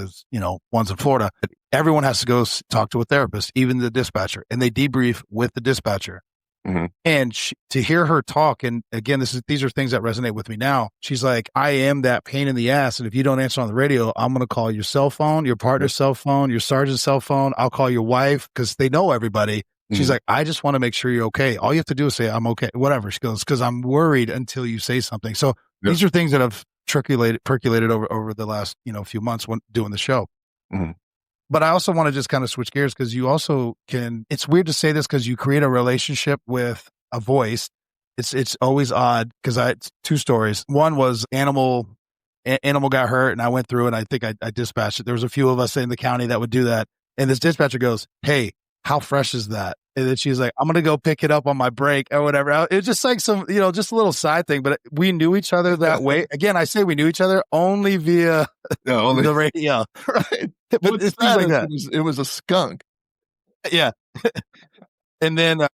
ones in Florida. Everyone has to go talk to a therapist, even the dispatcher, and they debrief with the dispatcher. Mm-hmm. And to hear her talk, and again, these are things that resonate with me now. She's like, I am that pain in the ass, and if you don't answer on the radio, I'm going to call your cell phone, your partner's cell phone, your sergeant's cell phone. I'll call your wife because they know everybody. She's like, I just want to make sure you're okay. All you have to do is say, I'm okay, whatever. She goes, because I'm worried until you say something. So these are things that have percolated over the last few months when doing the show. Mm-hmm. But I also want to just kind of switch gears because you also can, it's weird to say this because you create a relationship with a voice. It's always odd because two stories. One was animal got hurt and I went through and I think I dispatched it. There was a few of us in the county that would do that. And this dispatcher goes, hey, how fresh is that? And then she's like, I'm going to go pick it up on my break or whatever. It's just like some, just a little side thing, but we knew each other that way. Again, I say we knew each other only via the radio. Right. But it's things like that. It was a skunk. Yeah. And then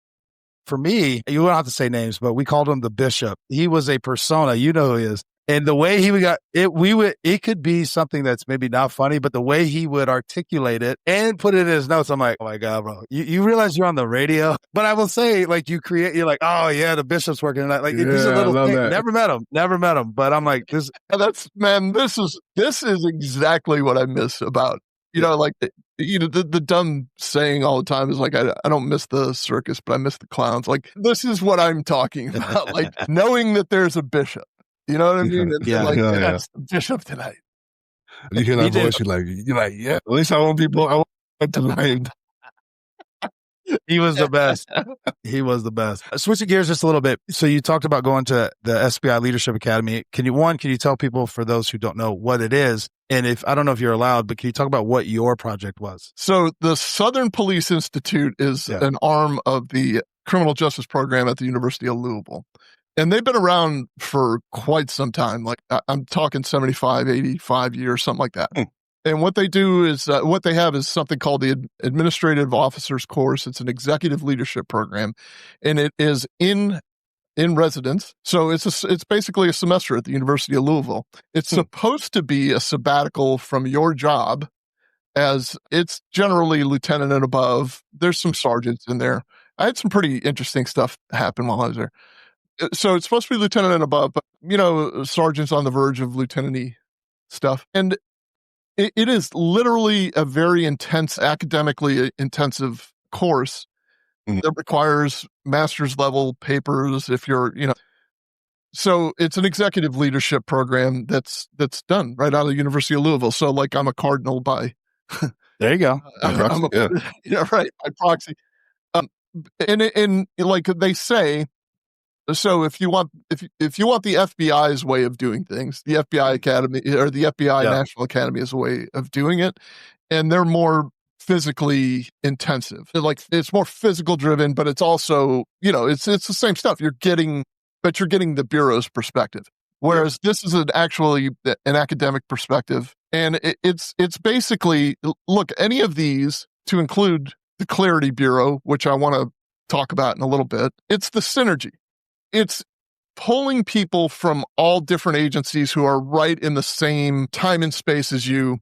for me, you don't have to say names, but we called him the Bishop. He was a persona. You know who he is. And the way he it could be something that's maybe not funny, but the way he would articulate it and put it in his notes, I'm like, oh my God, bro, you realize you're on the radio. But I will say, like, you're like, oh yeah, the Bishop's working tonight. Like, it's a little thing. Never met him. But I'm like, this is exactly what I miss about, like, the dumb saying all the time is like, I don't miss the circus, but I miss the clowns. Like, this is what I'm talking about. Like, knowing that there's a bishop. You know what I mean? That's the Bishop tonight. You hear that voice, you're like, yeah. At least I want to mind. He was the best. He was the best. Switching gears just a little bit. So you talked about going to the SBI Leadership Academy. Can you tell people, for those who don't know, what it is? And I don't know if you're allowed, but can you talk about what your project was? So the Southern Police Institute is an arm of the criminal justice program at the University of Louisville. And they've been around for quite some time. Like, I'm talking 75, 85 years, something like that. And what they do is, what they have is something called the Administrative Officers Course. It's an executive leadership program, and it is in residence. So it's basically a semester at the University of Louisville. It's supposed to be a sabbatical from your job, as it's generally lieutenant and above. There's some sergeants in there. I had some pretty interesting stuff happen while I was there. So it's supposed to be lieutenant and above, but, sergeant's on the verge of lieutenant-y stuff. And it is literally a very academically intensive course that requires master's level papers if you're, So it's an executive leadership program that's done right out of the University of Louisville. So, like, I'm a cardinal by... There you go. Right, by proxy. And like they say... So if you want the FBI's way of doing things, the FBI Academy or the FBI National Academy is a way of doing it, and they're more physically intensive. It's more physical driven, but it's also, it's the same stuff. You're getting the bureau's perspective, whereas this is actually an academic perspective, and it's basically, look, any of these, to include the Clarity Bureau, which I want to talk about in a little bit. It's the synergy. It's pulling people from all different agencies who are right in the same time and space as you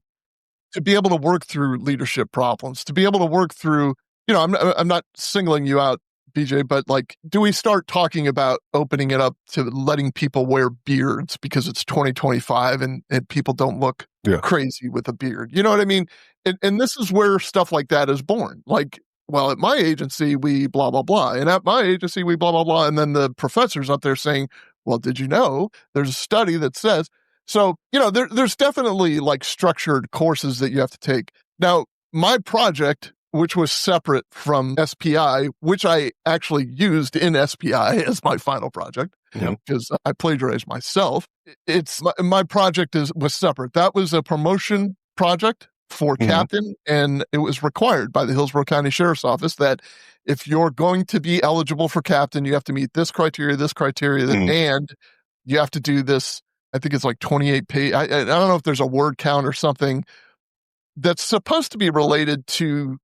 to be able to work through leadership problems, to be able to work through, I'm not singling you out, BJ, but like, do we start talking about opening it up to letting people wear beards because it's 2025 and people don't look crazy with a beard? You know what I mean? And this is where stuff like that is born. Like, well, at my agency, we blah, blah, blah. And at my agency, we blah, blah, blah. And then the professor's up there saying, well, did you know there's a study that says, so, there's definitely like structured courses that you have to take. Now, my project, which was separate from SPI, which I actually used in SPI as my final project, because I plagiarized myself. My project was separate. That was a promotion project for captain, and it was required by the Hillsborough County Sheriff's Office that if you're going to be eligible for captain, you have to meet this criteria, and you have to do this. I think it's like 28 page. I don't know if there's a word count or something that's supposed to be related to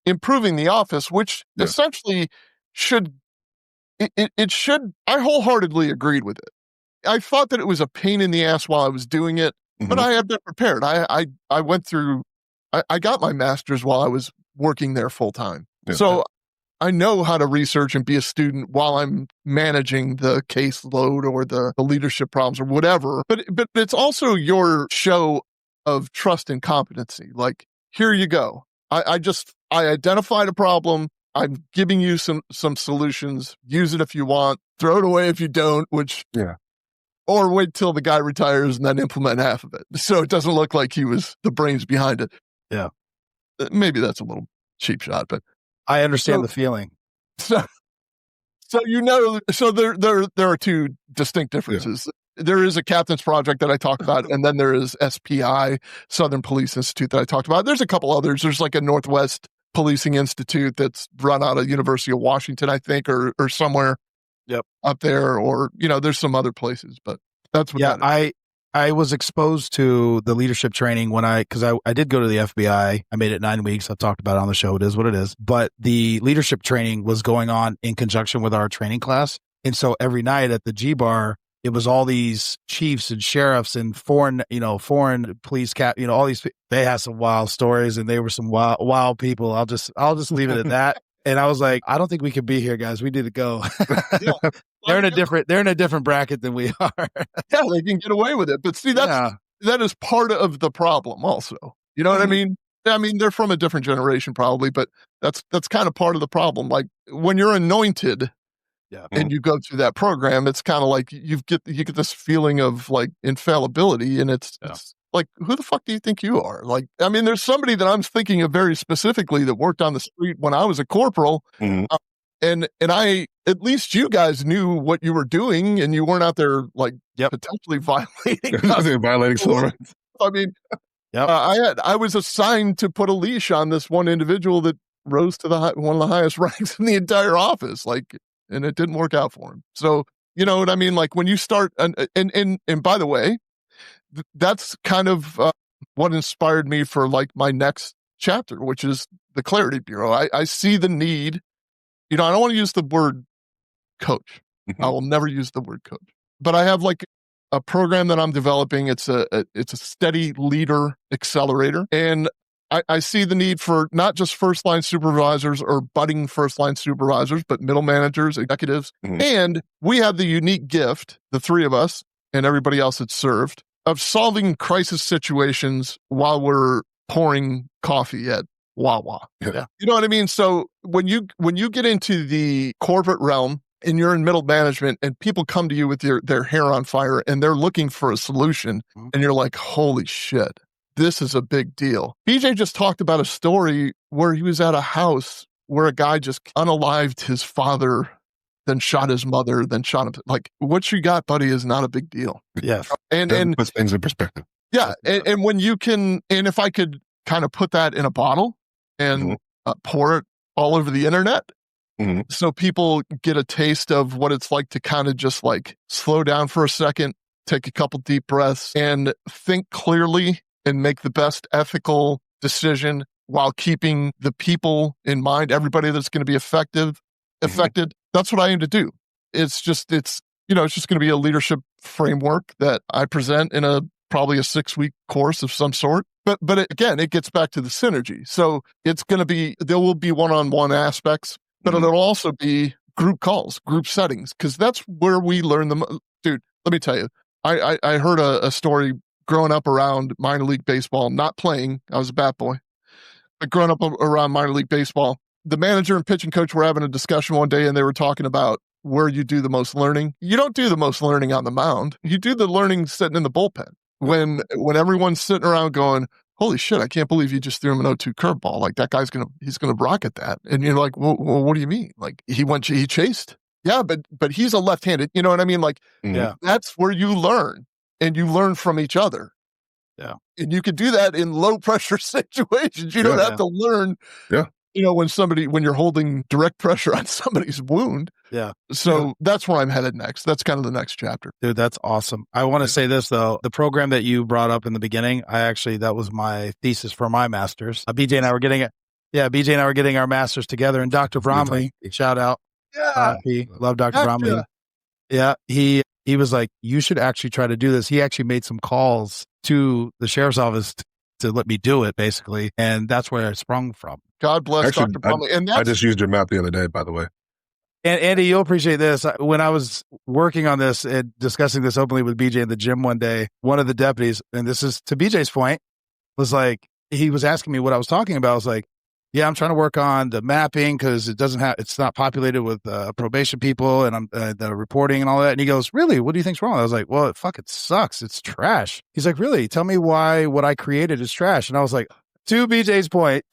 improving the office, which essentially should, it should, I wholeheartedly agreed with it. I thought that it was a pain in the ass while I was doing it, but I had been prepared. I went through, I got my master's while I was working there full time. Yeah. So I know how to research and be a student while I'm managing the caseload or the leadership problems or whatever. But it's also your show of trust and competency. Like, here you go. I identified a problem. I'm giving you some solutions. Use it if you want. Throw it away if you don't, or wait till the guy retires and then implement half of it. So it doesn't look like he was the brains behind it. Yeah. Maybe that's a little cheap shot, but I understand the feeling. So there are two distinct differences. There is a captain's project that I talked about, and then there is SPI, Southern Police Institute, that I talked about. There's a couple others. There's like a Northwest Policing Institute that's run out of University of Washington, I think, or somewhere up there, or, there's some other places, but that's what that is. I was exposed to the leadership training because I did go to the FBI. I made it 9 weeks. I've talked about it on the show. It is what it is. But the leadership training was going on in conjunction with our training class. And so every night at the G Bar, it was all these chiefs and sheriffs and foreign police all these, they had some wild stories, and they were some wild people. I'll just leave it at that. And I was like, I don't think we can be here, guys. We need to go. They're in a different bracket than we are. Yeah, they can get away with it. But see, that is part of the problem also. You know what I mean? I mean, they're from a different generation probably, but that's kind of part of the problem. Like, when you're anointed and you go through that program, it's kind of like you get this feeling of like infallibility, and it's like, who the fuck do you think you are? Like, I mean, there's somebody that I'm thinking of very specifically that worked on the street when I was a corporal. And I, at least you guys knew what you were doing, and you weren't out there like potentially violating someone. I mean, I was assigned to put a leash on this one individual that rose to one of the highest ranks in the entire office, like, and it didn't work out for him. So, you know what I mean? Like, when you start, and by the way, that's kind of what inspired me for like my next chapter, which is the Clarity Bureau. I see the need. I don't want to use the word coach. I will never use the word coach. But I have like a program that I'm developing. It's a steady leader accelerator, and I see the need for not just first line supervisors or budding first line supervisors, but middle managers, executives, and we have the unique gift, the three of us and everybody else that's served, of solving crisis situations while we're pouring coffee at Wawa. Yeah. You know what I mean? So when you get into the corporate realm and you're in middle management and people come to you with their hair on fire and they're looking for a solution, and you're like, holy shit, this is a big deal. BJ just talked about a story where he was at a house where a guy just unalived his father, then shot his mother, then shot him. Like, what you got, buddy, is not a big deal. Yes. And puts things in perspective. Yeah. And when you can, and if I could kind of put that in a bottle and pour it all over the internet, so people get a taste of what it's like to kind of just like slow down for a second, take a couple deep breaths, and think clearly and make the best ethical decision while keeping the people in mind, everybody that's going to be affected. That's what I aim to do. It's just going to be a leadership framework that I present in probably a 6-week course of some sort. But again, it gets back to the synergy. So there will be one-on-one aspects, but it'll also be group calls, group settings, because that's where we learn dude, let me tell you, I heard a story growing up around minor league baseball, not playing. I was a bat boy, but growing up around minor league baseball, the manager and pitching coach were having a discussion one day, and they were talking about where you do the most learning. You don't do the most learning on the mound. You do the learning sitting in the bullpen. When everyone's sitting around going, holy shit, I can't believe you just threw him an 0-2 curveball. Like, that guy's he's gonna rocket that. And you're like, well, what do you mean? Like, he chased. Yeah, but he's a left-handed, you know what I mean? Like, that's where you learn, and you learn from each other. Yeah. And you could do that in low pressure situations. You don't have to learn, when you're holding direct pressure on somebody's wound. Yeah. So that's where I'm headed next. That's kind of the next chapter. Dude, that's awesome. I want to say this though. The program that you brought up in the beginning, that was my thesis for my master's. BJ and I were getting it. Yeah, BJ and I were getting our masters together, and Dr. Bromley, shout out. Yeah. Love Dr. Bromley. Yeah. He was like, you should actually try to do this. He actually made some calls to the sheriff's office to let me do it, basically. And that's where I sprung from. God bless Dr. Bromley. And I just used your map the other day, by the way. And Andy, you'll appreciate this. When I was working on this and discussing this openly with BJ in the gym one day, one of the deputies, and this is to BJ's point, was like, he was asking me what I was talking about. I was like, yeah, I'm trying to work on the mapping because it's not populated with probation people and I'm the reporting and all that. And he goes, really? What do you think's wrong? I was like, well, it sucks. It's trash. He's like, really? Tell me why what I created is trash. And I was like, to BJ's point.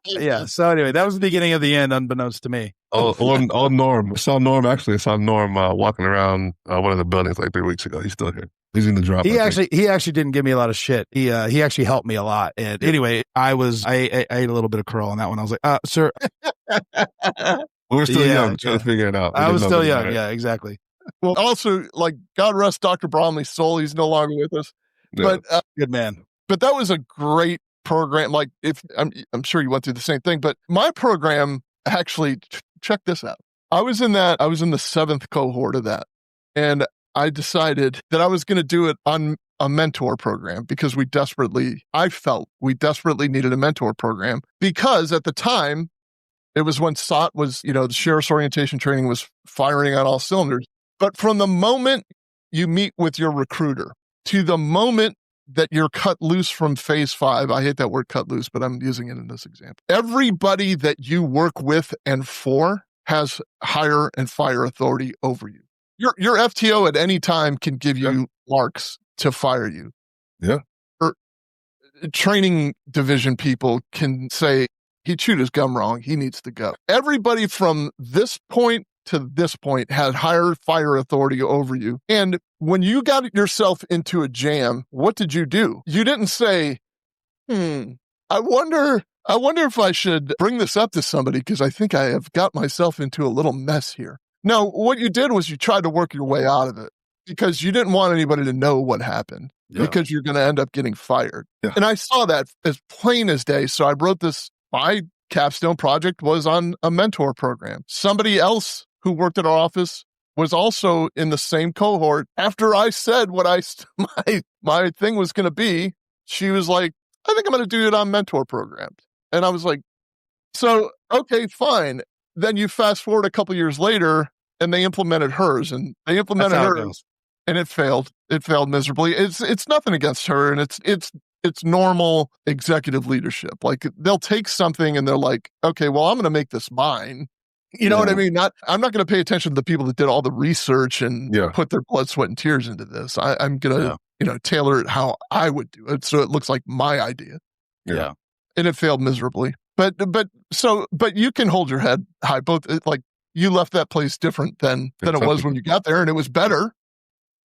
Yeah. So anyway, that was the beginning of the end, unbeknownst to me. Norm. I saw Norm walking around one of the buildings like 3 weeks ago. He's still here. He's in the drop. He actually didn't give me a lot of shit. He actually helped me a lot. And anyway, I ate a little bit of curl on that one. I was like, sir. We were still young, trying to figure it out. I was still young. Right. Yeah, exactly. Well, also, like, God rest Dr. Bromley's soul. He's no longer with us. Yeah. But good man. But that was a great program. Like, if I'm sure you went through the same thing, but my program actually, check this out. I was in the 7th cohort of that. And I decided that I was going to do it on a mentor program because I felt we desperately needed a mentor program because at the time, it was when SOT was, the Sheriff's Orientation Training was firing on all cylinders. But from the moment you meet with your recruiter to the moment that you're cut loose from phase 5, I hate that word cut loose, but I'm using it in this example. Everybody that you work with and for has hire and fire authority over you. Your FTO at any time can give you marks to fire you. Yeah. Or training division people can say, he chewed his gum wrong. He needs to go. Everybody from this point to this point had higher fire authority over you. And when you got yourself into a jam, what did you do? You didn't say, I wonder if I should bring this up to somebody because I think I have got myself into a little mess here. No, what you did was you tried to work your way out of it because you didn't want anybody to know what happened because you're going to end up getting fired. Yeah. And I saw that as plain as day. So I wrote this. My capstone project was on a mentor program. Somebody else who worked at our office was also in the same cohort. After I said what my thing was going to be, she was like, I think I'm going to do it on mentor programs. And I was like, so, okay, fine. Then you fast forward a couple years later and they implemented hers and it failed. It failed miserably. It's nothing against her. And it's normal executive leadership. Like they'll take something and they're like, okay, well, I'm going to make this mine. You know what I mean? I'm not going to pay attention to the people that did all the research and put their blood, sweat, and tears into this. I'm going to, tailor it how I would do it. So it looks like my idea. Yeah. And it failed miserably. But you can hold your head high. Both like you left that place different than it was when you got there, and it was better.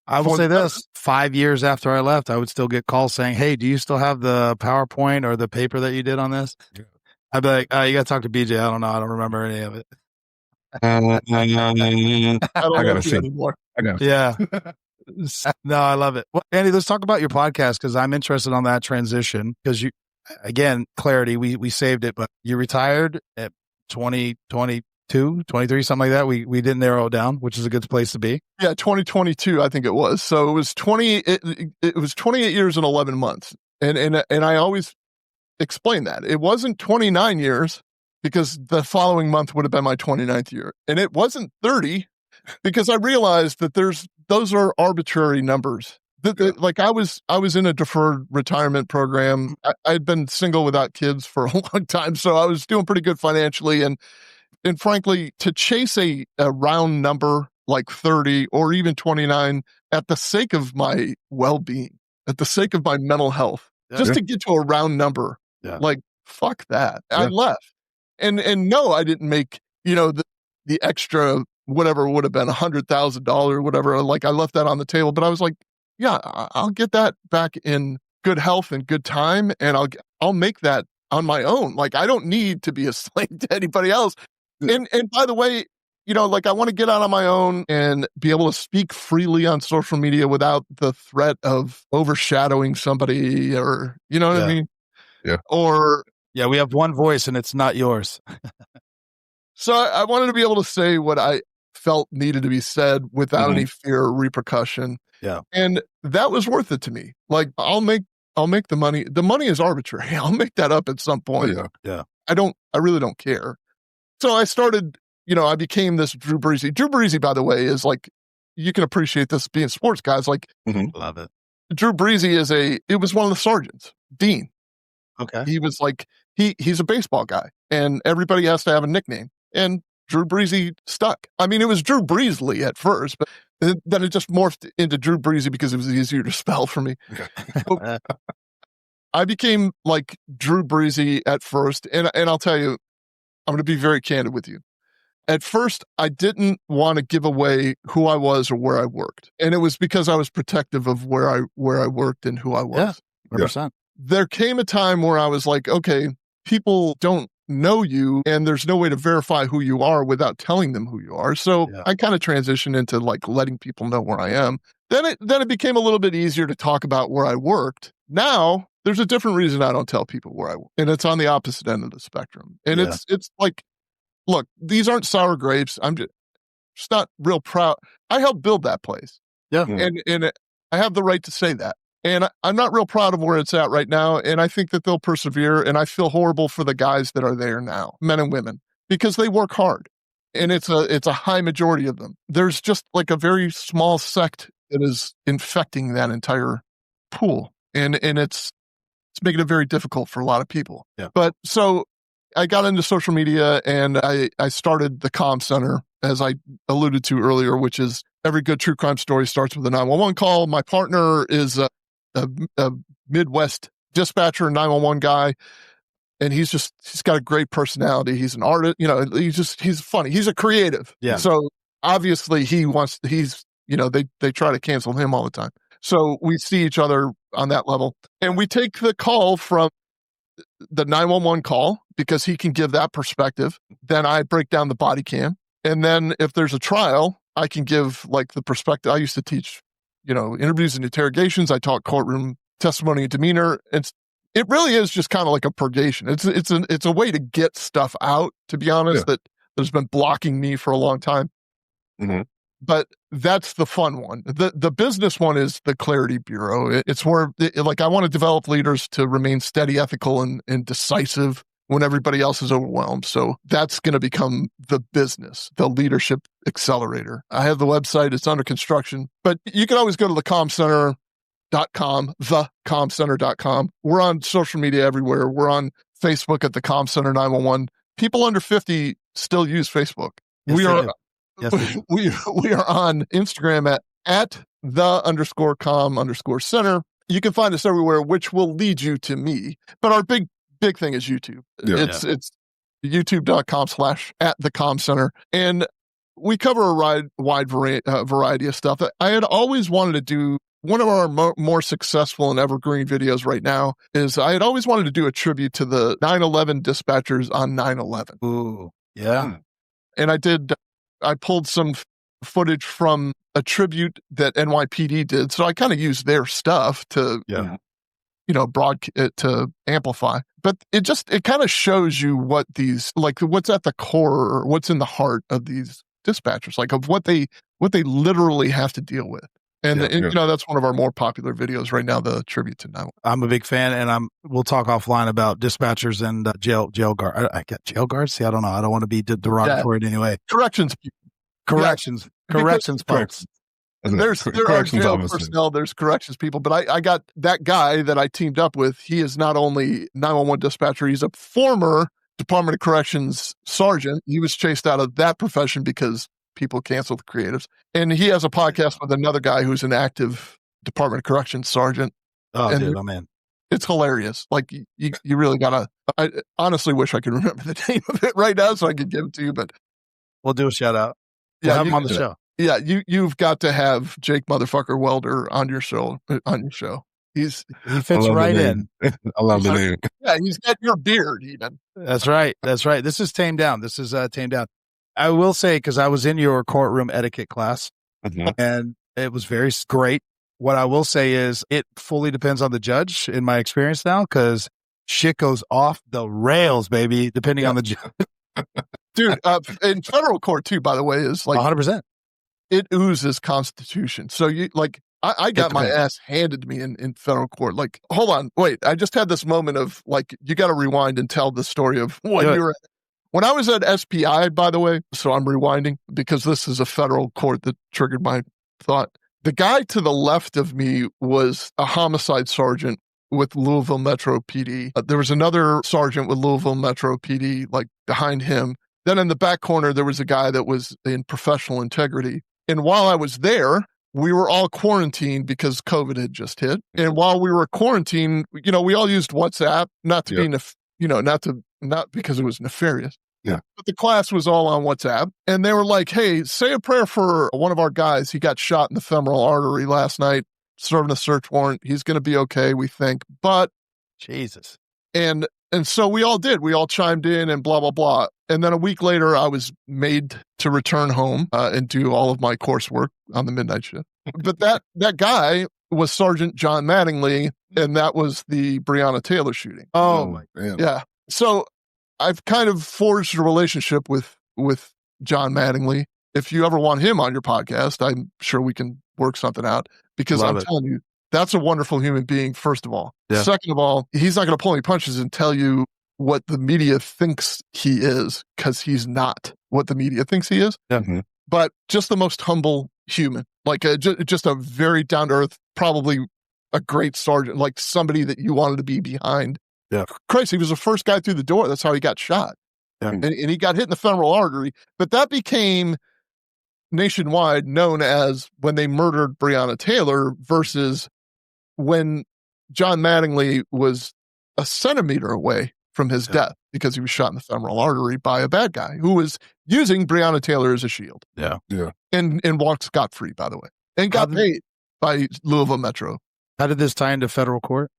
I will say this: 5 years after I left, I would still get calls saying, "Hey, do you still have the PowerPoint or the paper that you did on this?" Yeah. I'd be like, "You got to talk to BJ. I don't know. I don't remember any of it." I gotta see anymore. Yeah. No, I love it. Well, Andy, let's talk about your podcast because I'm interested on that transition because again, clarity, we saved it, but you retired at 2022, 23, something like that. We didn't narrow it down, which is a good place to be. Yeah, 2022, I think it was. So it was 28 years and 11 months. And I always explain that. It wasn't 29 years because the following month would have been my 29th year. And it wasn't 30 because I realized that those are arbitrary numbers. Like I was in a deferred retirement program. I'd been single without kids for a long time, so I was doing pretty good financially. And frankly, to chase a round number like 30 or even 29 at the sake of my well-being, at the sake of my mental health, just to get to a round number, like fuck that. I left. And no, I didn't make, the extra whatever would have been $100,000 or whatever. Like I left that on the table, but I was like, yeah, I'll get that back in good health and good time, and I'll make that on my own. Like I don't need to be a slave to anybody else. And by the way, like I want to get out on my own and be able to speak freely on social media without the threat of overshadowing somebody, or, you know what I mean? Yeah. Or, yeah, we have one voice and it's not yours. so I wanted to be able to say what I felt needed to be said without any fear or repercussion. Yeah. And that was worth it to me. Like, I'll make the money. The money is arbitrary. I'll make that up at some point. Yeah. I really don't care. So I started, I became this Drew Breasy. Drew Breasy, by the way, is like, you can appreciate this being sports guys. Like, love it. Drew Breasy it was one of the sergeants, Dean. Okay. He was like, he's a baseball guy and everybody has to have a nickname. And Drew Breasy stuck. I mean, it was Drew Breasley at first, but then it just morphed into Drew Breasy because it was easier to spell for me. So I became like Drew Breasy at first. And I'll tell you, I'm going to be very candid with you. At first, I didn't want to give away who I was or where I worked. And it was because I was protective of where I worked and who I was. Yeah, 100%. There came a time where I was like, okay, people don't know you and there's no way to verify who you are without telling them who you are. So I kind of transitioned into like letting people know where I am. Then it became a little bit easier to talk about where I worked. Now there's a different reason I don't tell people where I work. And it's on the opposite end of the spectrum. And it's like, look, these aren't sour grapes. I'm just not real proud. I helped build that place. Yeah. And I have the right to say that. And I'm not real proud of where it's at right now. And I think that they'll persevere. And I feel horrible for the guys that are there now, men and women, because they work hard. And it's a high majority of them. There's just like a very small sect that is infecting that entire pool. And it's making it very difficult for a lot of people. Yeah. But so I got into social media and I started the Comm Center, as I alluded to earlier, which is every good true crime story starts with a 911 call. My partner is a Midwest dispatcher, 911 guy. And he's got a great personality. He's an artist, he's funny. He's a creative. Yeah. So obviously they try to cancel him all the time. So we see each other on that level and we take the call from the 911 call because he can give that perspective. Then I break down the body cam. And then if there's a trial, I can give like the perspective. I used to teach, interviews and interrogations. I taught courtroom testimony and demeanor. It really is just kind of like a purgation. It's a way to get stuff out, to be honest, that has been blocking me for a long time. Mm-hmm. But that's the fun one. The business one is the Clarity Bureau. It's where I want to develop leaders to remain steady, ethical, and decisive when everybody else is overwhelmed. So that's going to become the business, the leadership accelerator. I have the website. It's under construction. But you can always go to thecommcenter.com, thecommcenter.com. We're on social media everywhere. We're on Facebook at the Comm Center 911. People under 50 still use Facebook. Yes, we are... Yes. We are on Instagram at the_comm_center. You can find us everywhere, which will lead you to me. But our big thing is YouTube. Yeah. It's youtube.com/@thecommcenter. And we cover a wide variety of stuff. I had always wanted to do one of our more successful and evergreen videos right now is I had always wanted to do a tribute to the 9/11 dispatchers on 9/11. Ooh, yeah. And I pulled some footage from a tribute that NYPD did. So I kind of used their stuff to, to amplify. But it kind of shows you what what's at the core or what's in the heart of these dispatchers, like of what they literally have to deal with. And that's one of our more popular videos right now, the tribute to 9/11. I'm a big fan, and we'll talk offline about dispatchers and jail guard. I got jail guards. See, I don't know. I don't want to be derogatory in any way. Corrections folks. There are jail personnel. There's corrections people, but I got that guy that I teamed up with. He is not only 911 dispatcher. He's a former Department of Corrections sergeant. He was chased out of that profession because people canceled the creatives. And he has a podcast with another guy who's an active Department of Corrections sergeant. Oh, dude, I'm in. It's hilarious. Like you really gotta. I honestly wish I could remember the name of it right now so I could give it to you. But we'll do a shout out. We'll have him on the show. Yeah, you've got to have Jake motherfucker Welder on your show. He fits right in. I love the name. Yeah, he's got your beard even. That's right. This is tamed down. I will say, because I was in your courtroom etiquette class and it was very great. What I will say is it fully depends on the judge in my experience now, because shit goes off the rails, baby, depending on the judge. Dude, in federal court too, by the way, is like 100%. It oozes constitution. So you like, I got my ass handed to me in federal court. Like, hold on, wait, I just had this moment of like, you got to rewind and tell the story of when I was at SPI, by the way. So I'm rewinding because this is a federal court that triggered my thought. The guy to the left of me was a homicide sergeant with Louisville Metro PD. There was another sergeant with Louisville Metro PD, like behind him. Then in the back corner, there was a guy that was in professional integrity. And while I was there, we were all quarantined because COVID had just hit. And while we were quarantined, we all used WhatsApp, not to be, not because it was nefarious. Yeah. But the class was all on WhatsApp. And they were like, hey, say a prayer for one of our guys. He got shot in the femoral artery last night, serving a search warrant. He's going to be okay, we think. But Jesus. And so we all did. We all chimed in and blah, blah, blah. And then a week later, I was made to return home and do all of my coursework on the midnight shift. But that guy was Sergeant John Mattingly, and that was the Breonna Taylor shooting. Oh, my God. Yeah. So I've kind of forged a relationship with John Mattingly. If you ever want him on your podcast, I'm sure we can work something out, because telling you, that's a wonderful human being, first of all. Yeah. Second of all, he's not going to pull any punches and tell you what the media thinks he is, because he's not what the media thinks he is. Mm-hmm. But just the most humble human, like just a very down-to-earth, probably a great sergeant, like somebody that you wanted to be behind. Yeah. Christ, he was the first guy through the door. That's how he got shot. Yeah. And he got hit in the femoral artery. But that became nationwide known as when they murdered Breonna Taylor versus when John Mattingly was a centimeter away from his death because he was shot in the femoral artery by a bad guy who was using Breonna Taylor as a shield. Yeah. Yeah. And walked scot-free, by the way, and got paid by Louisville Metro. How did this tie into federal court?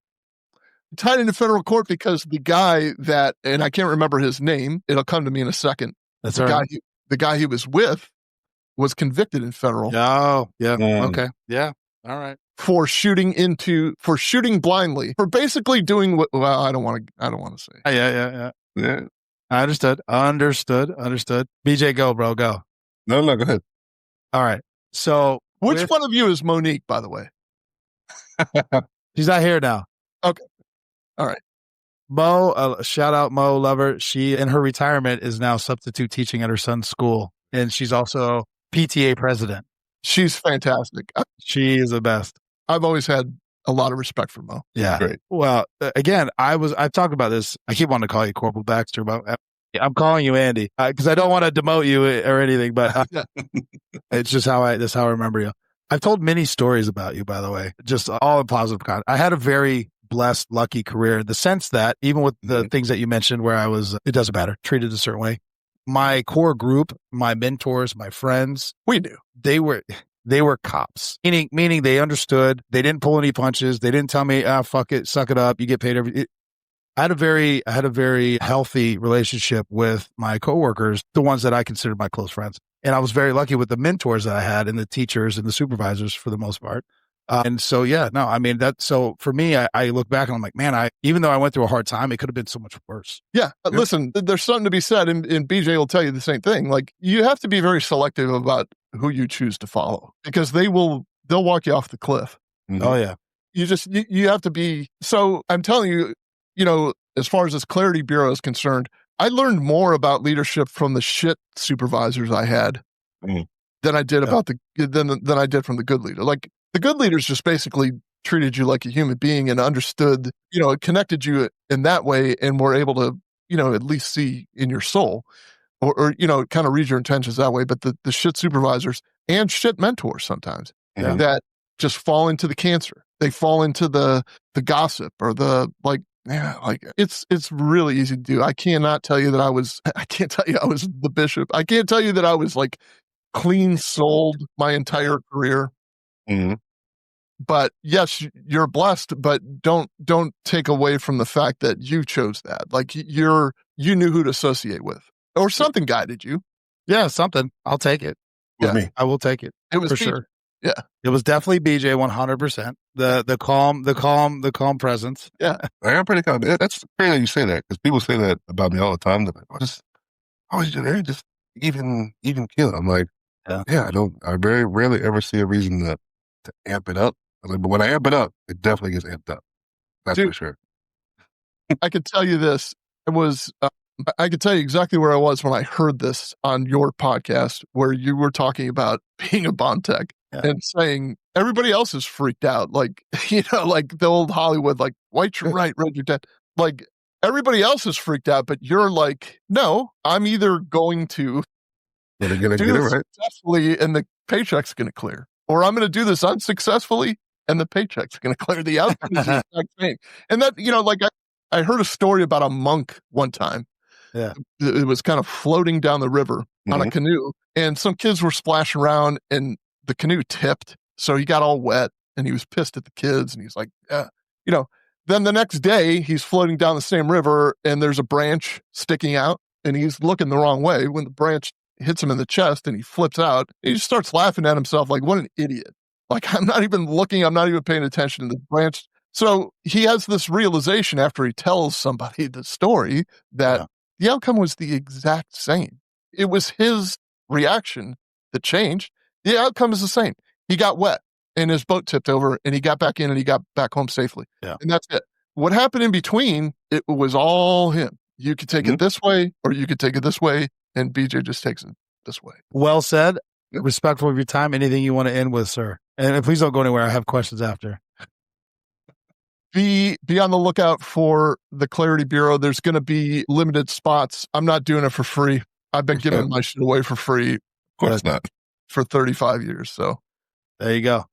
It tied into federal court because the guy that, and I can't remember his name, it'll come to me in a second. That's the guy he was with was convicted in federal. Oh, yeah. Okay. Yeah. All right. For shooting blindly, for basically doing what, well, I don't want to say. Yeah. I understood. BJ, go, bro, go. No, go ahead. All right. So which one of you is Monique, by the way? She's not here now. Okay. All right. Mo, shout out Mo, love her. She, in her retirement, is now substitute teaching at her son's school. And she's also PTA president. She's fantastic. She is the best. I've always had a lot of respect for Mo. Yeah. Great. Well, again, I've talked about this. I keep wanting to call you Corporal Baxter, but I'm calling you Andy because I don't want to demote you or anything, but it's just that's how I remember you. I've told many stories about you, by the way, just all in positive content. I had a very blessed, lucky career in the sense that even with the things that you mentioned where I was, it doesn't matter, treated a certain way. My core group, my mentors, my friends, we knew they were cops, meaning they understood. They didn't pull any punches. They didn't tell me, fuck it, suck it up. You get paid I had a very healthy relationship with my coworkers, the ones that I considered my close friends. And I was very lucky with the mentors that I had and the teachers and the supervisors for the most part. And so, so for me, I look back and I'm like, man, even though I went through a hard time, it could have been so much worse. Yeah. Listen, there's something to be said, and BJ will tell you the same thing. Like, you have to be very selective about who you choose to follow, because they'll walk you off the cliff. Mm-hmm. Oh yeah. You have to be. So I'm telling you, as far as this Clarity Bureau is concerned, I learned more about leadership from the shit supervisors I had than I did than I did from the good leader. Like, the good leaders just basically treated you like a human being and understood, it connected you in that way, and were able to, at least see in your soul or kind of read your intentions that way. But the shit supervisors and shit mentors sometimes that just fall into the cancer. They fall into the gossip or it's really easy to do. I can't tell you I was the bishop. I can't tell you that I was like clean souled my entire career. Mm-hmm. But yes, you're blessed, but don't take away from the fact that you chose that. Like, you knew who to associate with, or something guided you. Yeah, something. I'll take it. With me. I will take it. It was for BJ. sure. Yeah. It was definitely BJ 100%. The calm presence. Yeah. I'm pretty calm. That's crazy that you say that because people say that about me all the time. They're like, just even kill. I'm like, I very rarely ever see a reason to amp it up. I was like, but when I amp it up, it definitely gets amped up. That's for sure. I could tell you this. It was, I could tell you exactly where I was when I heard this on your podcast, where you were talking about being a bomb tech and saying everybody else is freaked out. Like, like the old Hollywood, like white you're right, red you're dead. Like everybody else is freaked out, but you're like, no, I'm either going to do it right successfully and the paycheck's going to clear, or I'm going to do this unsuccessfully and the paycheck's going to clear. The outcome is the exact same. And that, like I heard a story about a monk one time. Yeah. It was kind of floating down the river on a canoe, and some kids were splashing around and the canoe tipped. So he got all wet and he was pissed at the kids. And he's like, then the next day he's floating down the same river and there's a branch sticking out and he's looking the wrong way when the branch hits him in the chest and he flips out. He just starts laughing at himself like, what an idiot. Like, I'm not even looking. I'm not even paying attention to the branch. So he has this realization after he tells somebody the story that the outcome was the exact same. It was his reaction that changed. The outcome is the same. He got wet and his boat tipped over and he got back in and he got back home safely. Yeah. And that's it. What happened in between, it was all him. You could take it this way or you could take it this way. And BJ just takes it this way. Well said. Respectful of your time. Anything you want to end with, sir? And please don't go anywhere. I have questions after. Be on the lookout for the Clarity Bureau. There's going to be limited spots. I'm not doing it for free. I've been giving my shit away for free. Of course not. For 35 years. So there you go.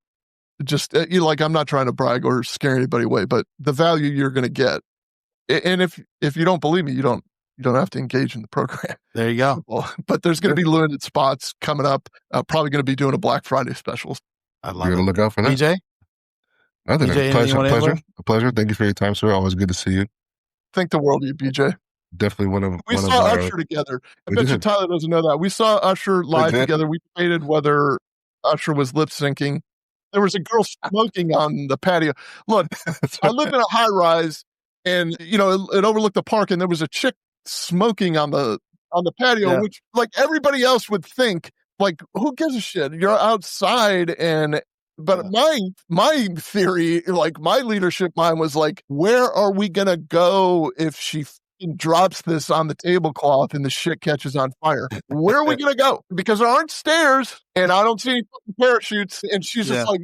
Just I'm not trying to brag or scare anybody away, but the value you're going to get. And if you don't believe me, you don't have to engage in the program. There you go. But there's going to be limited spots coming up. Probably going to be doing a Black Friday special. I love You're going to look out for that. BJ? Nothing. A pleasure. Thank you for your time, sir. Always good to see you. Think the world of you, BJ. Definitely we saw Usher together. I bet you Tyler doesn't know that. We saw Usher live together. We debated whether Usher was lip syncing. There was a girl smoking on the patio. Look, I live in a high rise, and it overlooked the park, and there was a chick smoking on the patio, which like everybody else would think, like, who gives a shit? You're outside. But my theory, like my leadership mind was like, where are we going to go if she drops this on the tablecloth and the shit catches on fire? Where are we going to go? Because there aren't stairs and I don't see any parachutes. And she's just like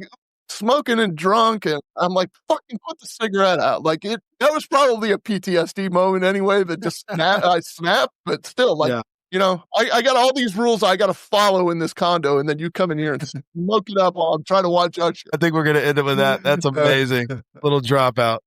smoking and drunk. And I'm like, fucking put the cigarette out. Like that was probably a PTSD moment anyway, that just I snapped, but still like, I got all these rules I got to follow in this condo, and then you come in here and smoke it up while I'm trying to watch Usher. I think we're going to end it with that. That's amazing. Little dropout.